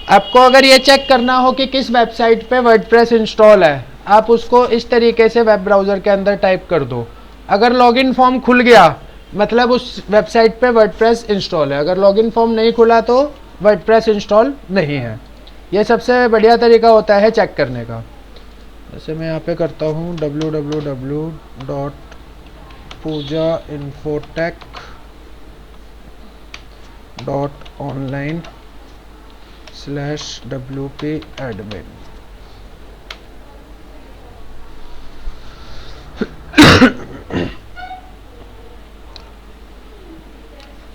आपको अगर ये चेक करना हो कि किस वेबसाइट पे वर्डप्रेस इंस्टॉल है, आप उसको इस तरीके से वेब ब्राउज़र के अंदर टाइप कर दो। अगर लॉगिन फॉर्म खुल गया मतलब उस वेबसाइट पे वर्डप्रेस इंस्टॉल है, अगर लॉगिन फॉर्म नहीं खुला तो वर्डप्रेस इंस्टॉल नहीं है। ये सबसे बढ़िया तरीका होता है चेक करने का। जैसे मैं यहाँ पे करता हूँ www.pujainfotech.online/WP-admin।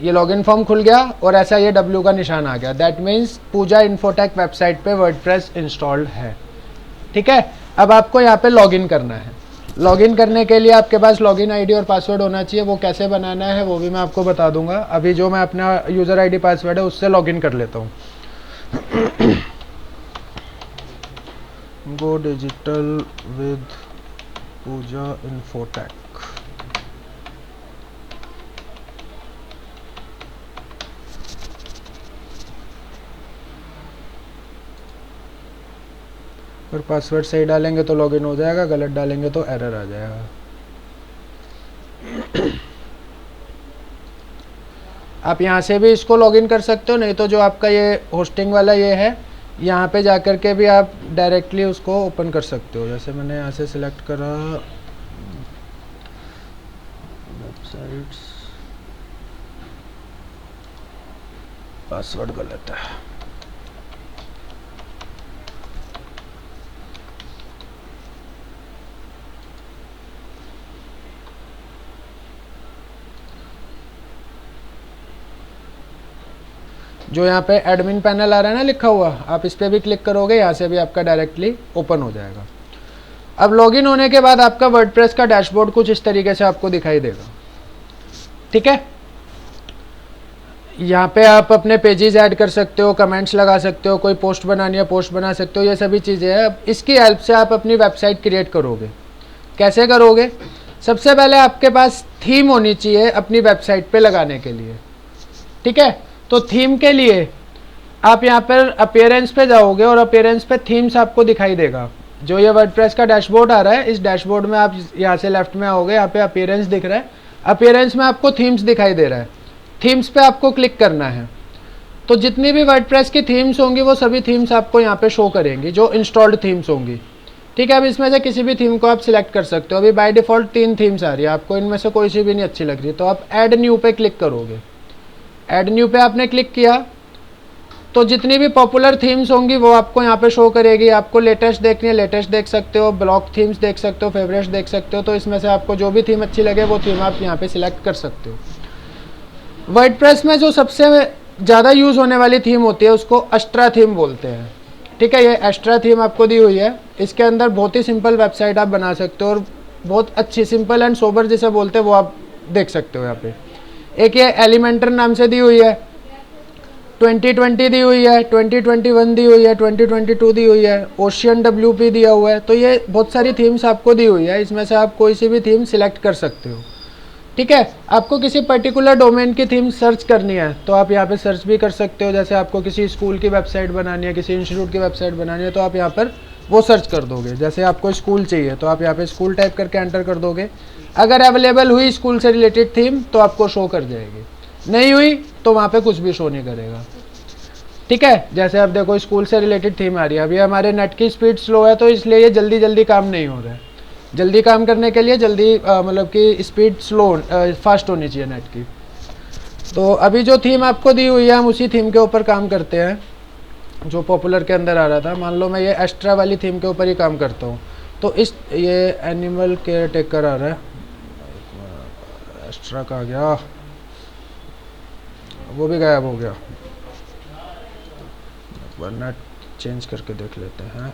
ये लॉगिन फॉर्म खुल गया और ऐसा ये W का निशान आ गया, that means Pooja Infotech website पे वर्डप्रेस इंस्टॉल्ड है। ठीक है, अब आपको यहाँ पे लॉगिन करना है। लॉगिन करने के लिए आपके पास लॉगिन आईडी और पासवर्ड होना चाहिए, वो कैसे बनाना है वो भी मैं आपको बता दूंगा। अभी जो मैं अपना यूज़र आईडी पासवर्ड है उससे लॉगिन कर लेता हूँ। Go digital with Pooja Infotech. और पासवर्ड सही डालेंगे तो लॉगिन हो जाएगा, गलत डालेंगे तो एरर आ जाएगा। आप यहाँ से भी इसको लॉगिन कर सकते हो, नहीं तो जो आपका ये होस्टिंग वाला ये है यहाँ पे जाकर के भी आप डायरेक्टली उसको ओपन कर सकते हो। जैसे मैंने यहाँ से सिलेक्ट करा वेबसाइट्स, पासवर्ड गलत है। जो यहाँ पे एडमिन पैनल आ रहा है ना लिखा हुआ, आप इस पर भी क्लिक करोगे, यहाँ से भी आपका डायरेक्टली ओपन हो जाएगा। अब लॉगिन होने के बाद आपका वर्डप्रेस का डैशबोर्ड कुछ इस तरीके से आपको दिखाई देगा। ठीक है, यहाँ पे आप अपने पेजेस ऐड कर सकते हो, कमेंट्स लगा सकते हो, कोई पोस्ट बनानी है पोस्ट बना सकते हो, ये सभी चीज़ें हैं। अब इसकी हेल्प से आप अपनी वेबसाइट क्रिएट करोगे। कैसे करोगे? सबसे पहले आपके पास थीम होनी चाहिए अपनी वेबसाइट पे लगाने के लिए। ठीक है, तो थीम के लिए आप यहाँ पर अपीयरेंस पे जाओगे और अपीयरेंस पे थीम्स आपको दिखाई देगा। जो ये वर्डप्रेस का डैशबोर्ड आ रहा है, इस डैशबोर्ड में आप यहाँ से लेफ्ट में आओगे, यहाँ पे अपीयरेंस दिख रहा है, अपीयरेंस में आपको थीम्स दिखाई दे रहा है। थीम्स पे आपको क्लिक करना है, तो जितनी भी वर्डप्रेस की थीम्स होंगी वो सभी थीम्स आपको यहाँ पे शो करेंगी, जो इंस्टॉल्ड थीम्स होंगी। ठीक है, अब इसमें से किसी भी थीम को आप सिलेक्ट कर सकते हो। अभी बाय डिफ़ॉल्ट 3 थीम्स आ रही है, आपको इनमें से कोई सी भी नहीं अच्छी लग रही, तो आप ऐड न्यू पे क्लिक करोगे। ऐड न्यू पे आपने क्लिक किया तो जितनी भी पॉपुलर थीम्स होंगी वो आपको यहाँ पे शो करेगी। आपको लेटेस्ट देखनी है, लेटेस्ट देख सकते हो, ब्लॉक थीम्स देख सकते हो, फेवरेट्स देख सकते हो। तो इसमें से आपको जो भी थीम अच्छी लगे वो थीम आप यहाँ पे सिलेक्ट कर सकते हो। वर्डप्रेस में जो सबसे ज़्यादा यूज़ होने वाली थीम होती है उसको एस्ट्रा थीम बोलते हैं। ठीक है, ये एस्ट्रा थीम आपको दी हुई है। इसके अंदर बहुत ही सिंपल वेबसाइट आप बना सकते हो और बहुत अच्छी, सिंपल एंड सोबर जिसे बोलते हैं वो आप देख सकते हो यहाँ पे। एक ये एलिमेंटर नाम से दी हुई है, 2020 दी हुई है, 2021 दी हुई है, 2022 दी हुई है, ओशियन WP दिया हुआ है। तो ये बहुत सारी थीम्स आपको दी हुई है, इसमें से आप कोई सी भी थीम सिलेक्ट कर सकते हो। ठीक है, आपको किसी पर्टिकुलर डोमेन की थीम सर्च करनी है तो आप यहाँ पे सर्च भी कर सकते हो। जैसे आपको किसी स्कूल की वेबसाइट बनानी है, किसी इंस्टीट्यूट की वेबसाइट बनानी है तो आप यहाँ पर वो सर्च कर दोगे। जैसे आपको स्कूल चाहिए तो आप यहाँ पे स्कूल टाइप करके एंटर कर दोगे। अगर अवेलेबल हुई स्कूल से रिलेटेड थीम तो आपको शो कर जाएगी, नहीं हुई तो वहाँ पे कुछ भी शो नहीं करेगा। ठीक है, जैसे आप देखो स्कूल से रिलेटेड थीम आ रही है। अभी हमारे नेट की स्पीड स्लो है तो इसलिए ये जल्दी जल्दी काम नहीं हो रहा है। जल्दी काम करने के लिए जल्दी मतलब कि स्पीड स्लो फास्ट होनी चाहिए नेट की। तो अभी जो थीम आपको दी हुई है हम उसी थीम के ऊपर काम करते हैं जो पॉपुलर के अंदर आ रहा था। मान लो मैं ये एक्स्ट्रा वाली थीम के ऊपर ही काम करता हूँ तो इस ये एनिमल केयर टेकर आ रहा है, एक्स्ट्रा का गया, वो भी गायब हो गया। नेट चेंज करके देख लेते हैं।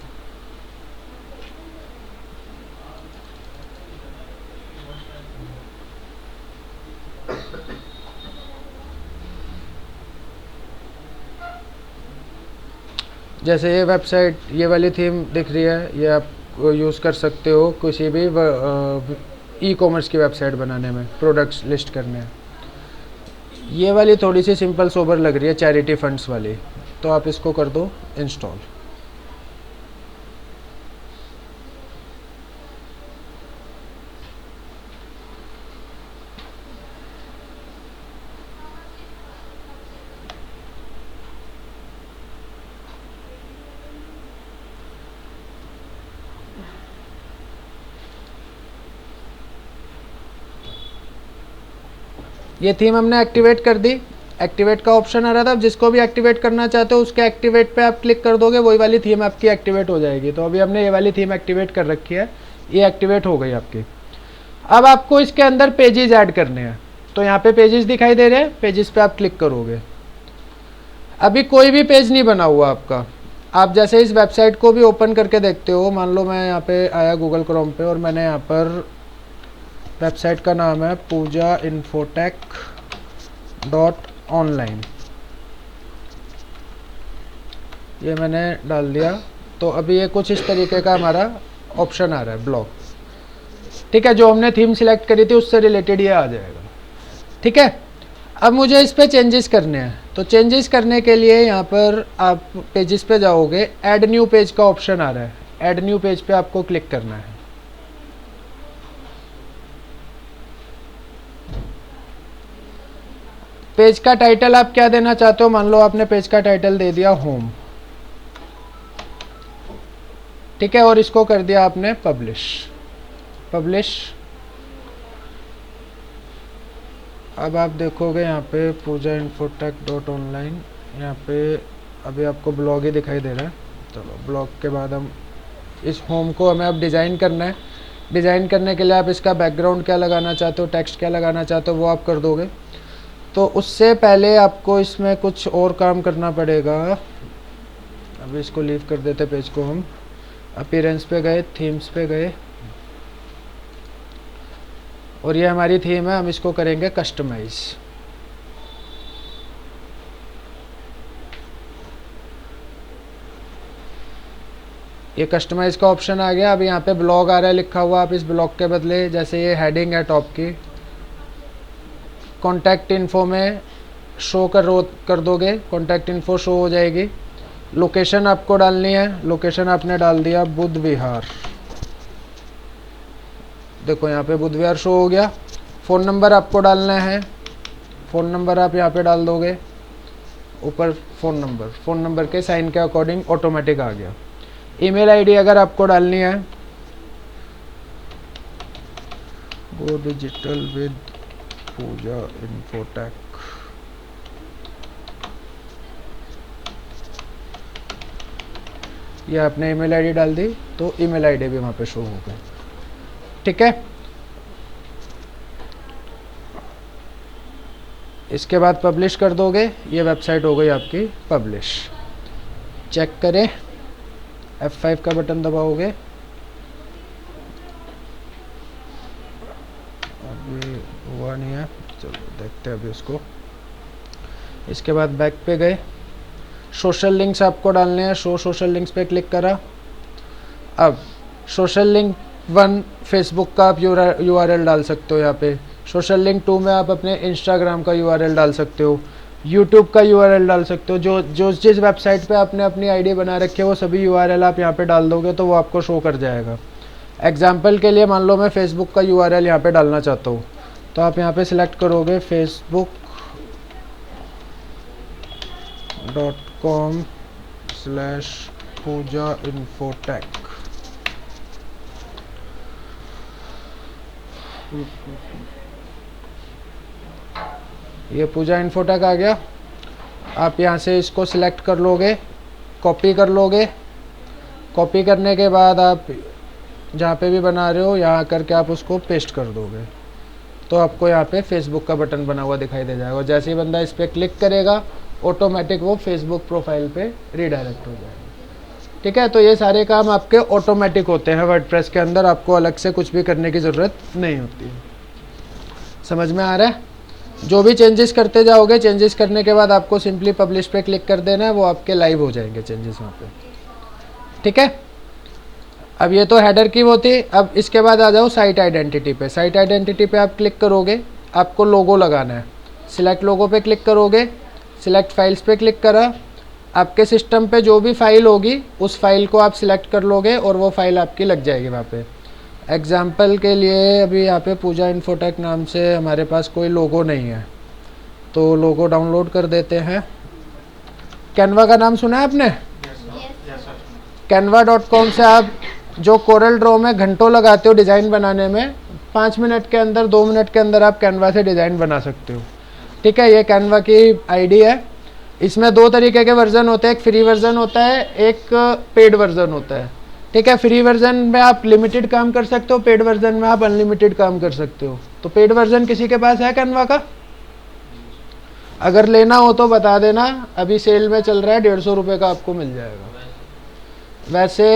जैसे ये वेबसाइट, ये वाली थीम दिख रही है, ये आप यूज़ कर सकते हो किसी भी ई कॉमर्स की वेबसाइट बनाने में, प्रोडक्ट्स लिस्ट करने में। ये वाली थोड़ी सी सिंपल सोबर लग रही है, चैरिटी फंड्स वाली, तो आप इसको कर दो इंस्टॉल। ये थीम हमने एक्टिवेट कर दी। एक्टिवेट का ऑप्शन आ रहा था, जिसको भी एक्टिवेट करना चाहते हो उसके एक्टिवेट पे आप क्लिक कर दोगे, वही वाली थीम आपकी एक्टिवेट हो जाएगी। तो अभी हमने ये वाली थीम एक्टिवेट कर रखी है, ये एक्टिवेट हो गई आपकी। अब आपको इसके अंदर पेजेस ऐड करने हैं, तो यहाँ पे पेजेस दिखाई दे रहे हैं, पेजेस पे आप क्लिक करोगे। अभी कोई भी पेज नहीं बना हुआ आपका। आप जैसे इस वेबसाइट को भी ओपन करके देखते हो, मान लो मैं यहाँ पे आया गूगल क्रोम पे और मैंने यहाँ पर, वेबसाइट का नाम है poojainfotech.online, ये मैंने डाल दिया। तो अभी ये कुछ इस तरीके का हमारा ऑप्शन आ रहा है, ब्लॉग। ठीक है, जो हमने थीम सिलेक्ट करी थी उससे रिलेटेड ये आ जाएगा। ठीक है, अब मुझे इस पे चेंजेस करने हैं, तो चेंजेस करने के लिए यहाँ पर आप पेजेस पे जाओगे, ऐड न्यू पेज का ऑप्शन आ रहा है, ऐड न्यू पेज पे आपको क्लिक करना है। पेज का टाइटल आप क्या देना चाहते हो, मान लो आपने पेज का टाइटल दे दिया होम। ठीक है, और इसको कर दिया आपने पब्लिश। अब आप देखोगे यहाँ पे poojainfotech.online, यहाँ पे अभी आपको ब्लॉग ही दिखाई दे रहा है। चलो, ब्लॉग के बाद हम इस होम को हमें अब डिज़ाइन करना है। डिज़ाइन करने के लिए आप इसका बैकग्राउंड क्या लगाना चाहते हो, टेक्स्ट क्या लगाना चाहते हो, वो आप कर दोगे। तो उससे पहले आपको इसमें कुछ और काम करना पड़ेगा। अभी इसको लीव कर देते पेज को हम। अपीयरेंस पे गए, थीम्स पे गए, और ये हमारी थीम है, हम इसको करेंगे कस्टमाइज। ये कस्टमाइज का ऑप्शन आ गया। अब यहाँ पे ब्लॉग आ रहा है लिखा हुआ, आप इस ब्लॉग के बदले, जैसे ये हेडिंग है टॉप की, कॉन्टैक्ट इन्फो में शो कर दोगे, कॉन्टैक्ट इन्फो शो हो जाएगी। लोकेशन आपको डालनी है, लोकेशन आपने डाल दिया बुध विहार, देखो यहाँ पे बुध विहार शो हो गया। फ़ोन नंबर आपको डालना है, फ़ोन नंबर आप यहाँ पे डाल दोगे ऊपर, फ़ोन नंबर के साइन के अकॉर्डिंग ऑटोमेटिक आ गया। ईमेल आईडी अगर आपको डालनी है, गो डिजिटल विद Pooja Infotech, ये आपने ईमेल आईडी डाल दी तो ईमेल आईडी भी वहाँ पे शो हो गई। ठीक है, इसके बाद पब्लिश कर दोगे, ये वेबसाइट हो गई आपकी पब्लिश। चेक करें, F5 का बटन दबाओगे, अभी हुआ नहीं है, चलो देखते हैं अभी उसको। इसके बाद बैक पे गए, सोशल लिंक्स आपको डालने हैं, शो सोशल लिंक्स पे क्लिक करा। अब सोशल लिंक 1 फेसबुक का आप URL डाल सकते हो यहाँ पे, सोशल लिंक 2 में आप अपने इंस्टाग्राम का URL डाल सकते हो, यूट्यूब का URL डाल सकते हो। जो जिस वेबसाइट पे आपने अपनी आईडी बना रखी है वो सभी URL आप यहाँ पे डाल दोगे तो वो आपको शो कर जाएगा। एग्जाम्पल के लिए मान लो मैं फेसबुक का URL यहाँ पे डालना चाहता हूँ, तो आप यहाँ पे सिलेक्ट करोगे facebook.com/poojainfotech। ये पूजा इन्फोटेक आ गया। आप यहाँ से इसको सिलेक्ट कर लोगे, कॉपी कर लोगे। कॉपी करने के बाद आप जहाँ पे भी बना रहे हो यहाँ करके आप उसको पेस्ट कर दोगे, तो आपको यहाँ पे फेसबुक का बटन बना हुआ दिखाई दे जाएगा। और जैसे ही बंदा इस पर क्लिक करेगा ऑटोमेटिक वो फेसबुक प्रोफाइल पे रीडायरेक्ट हो जाएगा। ठीक है, तो ये सारे काम आपके ऑटोमेटिक होते हैं वर्डप्रेस के अंदर, आपको अलग से कुछ भी करने की ज़रूरत नहीं होती है। समझ में आ रहा है? जो भी चेंजेस करते जाओगे, चेंजेस करने के बाद आपको सिंपली पब्लिश पे क्लिक कर देना है, वो आपके लाइव हो जाएंगे चेंजेस वहाँ पे। ठीक है, अब ये तो हेडर की वो थी। अब इसके बाद आ जाओ साइट आइडेंटिटी पे। साइट आइडेंटिटी पे आप क्लिक करोगे, आपको लोगो लगाना है। सिलेक्ट लोगो पे क्लिक करोगे, सिलेक्ट फाइल्स पे क्लिक करा। आपके सिस्टम पे जो भी फाइल होगी उस फाइल को आप सिलेक्ट कर लोगे और वो फाइल आपकी लग जाएगी वहाँ पे। एग्जाम्पल के लिए अभी यहाँ पे पूजा इन्फोटेक नाम से हमारे पास कोई लोगो नहीं है, तो लोगो डाउनलोड कर देते हैं। कैनवा का नाम सुना है आपने? canva.com से आप जो कोरल ड्रॉ में घंटों लगाते हो डिज़ाइन बनाने में, 5 मिनट के अंदर 2 मिनट के अंदर आप कैनवा से डिज़ाइन बना सकते हो। ठीक है, ये कैनवा की आईडी है। इसमें 2 तरीके के वर्जन होते हैं, एक फ्री वर्जन होता है, एक पेड वर्जन होता है। ठीक है, फ्री वर्जन में आप लिमिटेड काम कर सकते हो, पेड वर्जन में आप अनलिमिटेड काम कर सकते हो। तो पेड वर्जन किसी के पास है कैनवा का? अगर लेना हो तो बता देना, अभी सेल में चल रहा है, 150 रुपये का आपको मिल जाएगा। वैसे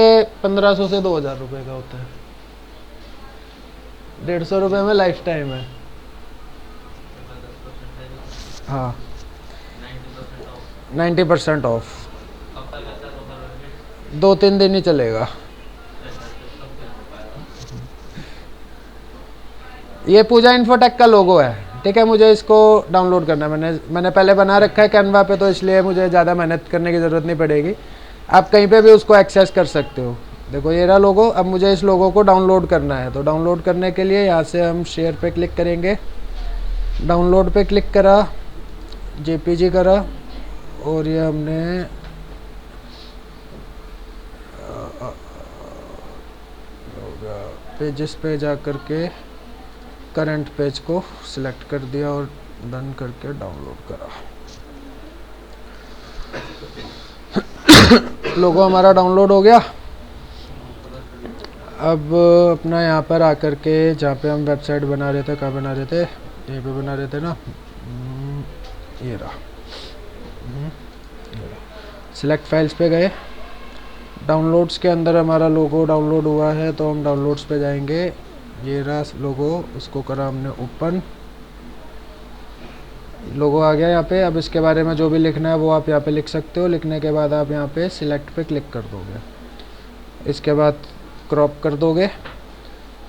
1500 से 2000 रुपये का होता है, 150 रुपये में लाइफ टाइम है। हाँ, 90% ऑफ, 2-3 दिन ही चलेगा। ये पूजा इन्फोटेक का लोगो है। ठीक है, मुझे इसको डाउनलोड करना है। मैंने पहले बना रखा है कैनवा पे, तो इसलिए मुझे ज़्यादा मेहनत करने की ज़रूरत नहीं पड़ेगी। आप कहीं पे भी उसको एक्सेस कर सकते हो। देखो ये रहा लोगो। अब मुझे इस लोगो को डाउनलोड करना है, तो डाउनलोड करने के लिए यहाँ से हम शेयर पे क्लिक करेंगे। डाउनलोड पे क्लिक करा, JPG करा, और ये हमने पेजेस पे जा कर के करंट पेज को सिलेक्ट कर दिया और डन करके डाउनलोड करा। लोगो हमारा डाउनलोड हो गया। अब अपना यहाँ पर आकर के जहाँ पे हम वेबसाइट बना रहे थे, कहाँ बना रहे थे, यहीं पे बना रहे थे ना, ये रहा। सिलेक्ट फाइल्स पे गए, डाउनलोड्स के अंदर हमारा लोगो डाउनलोड हुआ है, तो हम डाउनलोड्स पे जाएंगे। ये रहा लोगो, उसको करा हमने ओपन, लोगो आ गया यहाँ पे। अब इसके बारे में जो भी लिखना है वो आप यहाँ पे लिख सकते हो। लिखने के बाद आप यहाँ पे सिलेक्ट पे क्लिक कर दोगे, इसके बाद क्रॉप कर दोगे,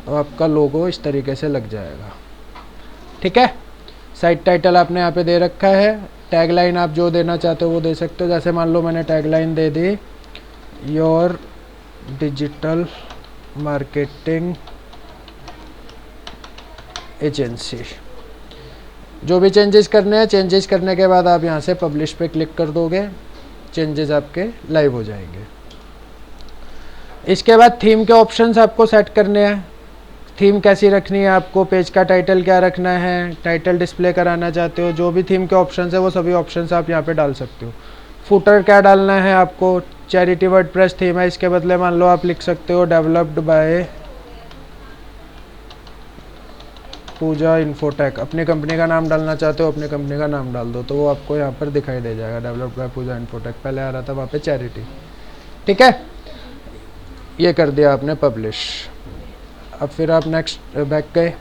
तो आपका लोगो इस तरीके से लग जाएगा। ठीक है, साइट टाइटल आपने यहाँ पे दे रखा है। टैगलाइन आप जो देना चाहते हो वो दे सकते हो। जैसे मान लो मैंने tagline they the, your digital marketing agency. जो भी चेंजेस करने हैं, चेंजेस करने के बाद आप यहाँ से पब्लिश पे क्लिक कर दोगे, चेंजेस आपके लाइव हो जाएंगे। इसके बाद थीम के ऑप्शंस आपको सेट करने हैं। थीम कैसी रखनी है आपको, पेज का टाइटल क्या रखना है, टाइटल डिस्प्ले कराना चाहते हो, जो भी थीम के ऑप्शंस है वो सभी ऑप्शंस आप यहाँ पे डाल सकते हो। फुटर क्या डालना है आपको, चैरिटी वर्डप्रेस थीम है, इसके बदले मान लो आप लिख सकते हो डेवलप्ड बाय पूजा इन्फोटेक। अपनी कंपनी का नाम डालना चाहते हो, अपनी कंपनी का नाम डाल दो, तो वो आपको यहाँ पर दिखाई दे जाएगा, डेवलप्ड बाय पूजा इन्फोटेक। पहले आ रहा था वहाँ पे चैरिटी। ठीक है, ये कर दिया आपने पब्लिश। अब फिर आप नेक्स्ट बैक गए,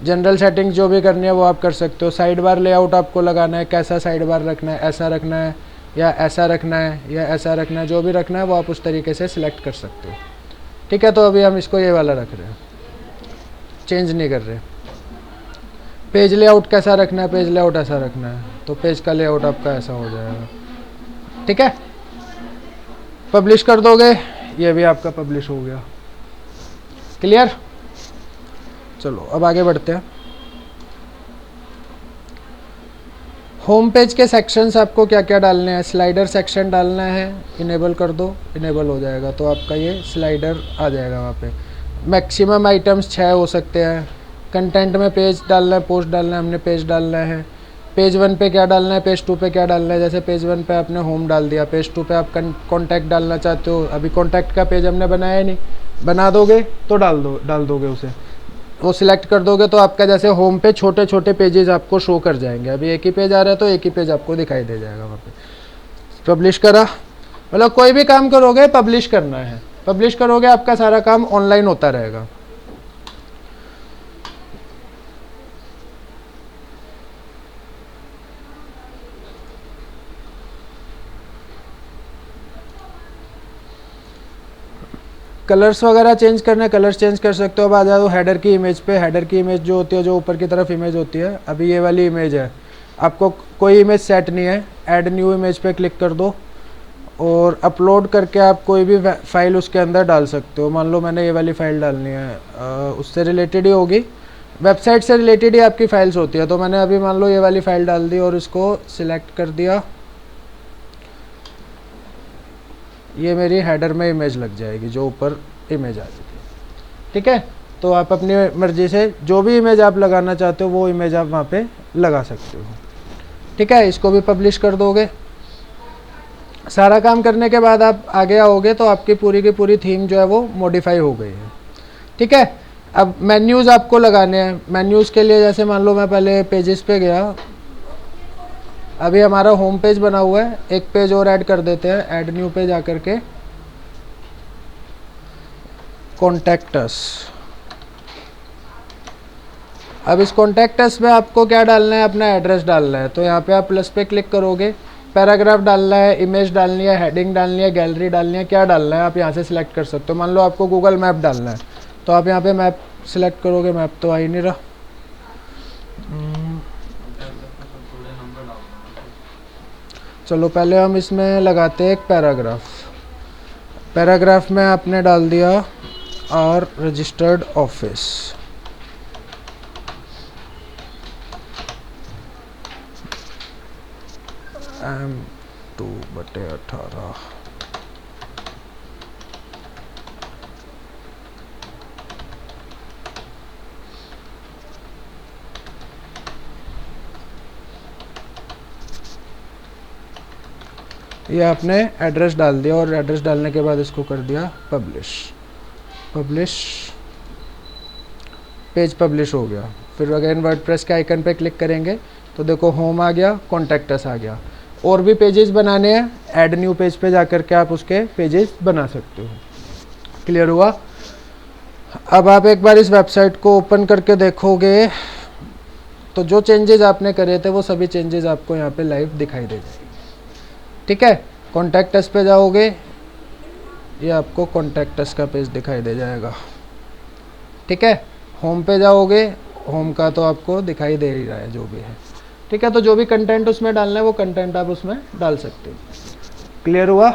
जनरल सेटिंग्स जो भी करनी है वो आप कर सकते हो। साइड बार लेआउट आपको लगाना है, कैसा साइड बार रखना है, ऐसा रखना है या ऐसा रखना है या ऐसा रखना है, जो भी रखना है वो आप उस तरीके से सिलेक्ट कर सकते हो। ठीक है, तो अभी हम इसको ये वाला रख रहे हैं, चेंज नहीं कर रहे। पेज लेआउट कैसा रखना है, पेज लेआउट ऐसा रखना है, तो पेज का लेआउट आपका ऐसा हो जाएगा। ठीक है, पब्लिश कर दोगे, ये भी आपका पब्लिश हो गया। क्लियर? चलो अब आगे बढ़ते हैं। होम पेज के सेक्शंस आपको क्या क्या डालने हैं, स्लाइडर सेक्शन डालना है, इनेबल कर दो, इनेबल हो जाएगा, तो आपका ये स्लाइडर आ जाएगा वहाँ पे। मैक्सिमम आइटम्स 6 हो सकते हैं। कंटेंट में पेज डालना है, पोस्ट डालना है, हमने पेज डालना है। पेज 1 पे क्या डालना है, पेज 2 पे क्या डालना है। जैसे पेज 1 पे आपने होम डाल दिया, पेज 2 पे आप कॉन्टैक्ट डालना चाहते हो, अभी कॉन्टैक्ट का पेज हमने बनाया नहीं, बना दोगे तो डाल दोगे उसे, वो सिलेक्ट कर दोगे तो आपका जैसे होम पे छोटे छोटे पेजेस आपको शो कर जाएंगे। अभी एक ही पेज आ रहा है तो एक ही पेज आपको दिखाई दे जाएगा वहाँ पे। पब्लिश करा, मतलब कोई भी काम करोगे पब्लिश करना है, पब्लिश करोगे आपका सारा काम ऑनलाइन होता रहेगा। कलर्स वगैरह चेंज करना है, कलर्स चेंज कर सकते हो। अब आ जाओ हेडर की इमेज पे। हेडर की इमेज जो होती है, जो ऊपर की तरफ इमेज होती है, अभी ये वाली इमेज है, आपको कोई इमेज सेट नहीं है, ऐड न्यू इमेज पे क्लिक कर दो और अपलोड करके आप कोई भी फाइल उसके अंदर डाल सकते हो। मान लो मैंने ये वाली फ़ाइल डालनी है, उससे रिलेटेड ही होगी, वेबसाइट से रिलेटेड ही आपकी फाइल्स होती है, तो मैंने अभी मान लो ये वाली फ़ाइल डाल दी और इसको सिलेक्ट कर दिया, ये मेरी हेडर में इमेज लग जाएगी, जो ऊपर इमेज आ जाएगी। ठीक है, तो आप अपनी मर्ज़ी से जो भी इमेज आप लगाना चाहते हो वो इमेज आप वहाँ पे लगा सकते हो। ठीक है, इसको भी पब्लिश कर दोगे। सारा काम करने के बाद आप आगे आओगे तो आपकी पूरी की पूरी थीम जो है वो मॉडिफाई हो गई है। ठीक है, अब मेन्यूज़ आपको लगाने हैं। मेन्यूज़ के लिए जैसे मान लो मैं पहले पेजेस पे गया, अभी हमारा होम पेज बना हुआ है, एक पेज और ऐड कर देते हैं। ऐड न्यू पेज आकर के कॉन्टैक्ट अस। अब इस कॉन्टैक्ट अस में आपको क्या डालना है, अपना एड्रेस डालना है, तो यहाँ पे आप प्लस पे क्लिक करोगे, पैराग्राफ डालना है, इमेज डालनी है, हेडिंग डालनी है, गैलरी डालनी है, क्या डालना है आप यहाँ से सिलेक्ट कर सकते हो। मान लो आपको गूगल मैप डालना है तो आप यहाँ पे मैप सिलेक्ट करोगे, मैप तो आ ही नहीं रहा। चलो पहले हम इसमें लगाते हैं एक पैराग्राफ। पैराग्राफ में आपने डाल दिया आर रजिस्टर्ड ऑफिस, M2/18। ये आपने एड्रेस डाल दिया और एड्रेस डालने के बाद इसको कर दिया पब्लिश। पब्लिश, पेज पब्लिश हो गया। फिर अगेन वर्डप्रेस के आइकन पे क्लिक करेंगे तो देखो होम आ गया, कॉन्टैक्ट अस आ गया। और भी पेजेस बनाने हैं, ऐड न्यू पेज पे जाकर के आप उसके पेजेस बना सकते हो। क्लियर हुआ? अब आप एक बार इस वेबसाइट को ओपन करके देखोगे तो जो चेंजेस आपने करे थे वो सभी चेंजेस आपको यहाँ पे लाइव दिखाई दे जाएंगे। ठीक है, कॉन्टैक्ट अस पे जाओगे, ये आपको कॉन्टैक्ट अस का पेज दिखाई दे जाएगा। ठीक है, होम पे जाओगे, होम का तो आपको दिखाई दे ही रहा है जो भी है। ठीक है, तो जो भी कंटेंट उसमें डालना है वो कंटेंट आप उसमें डाल सकते हो। क्लियर हुआ?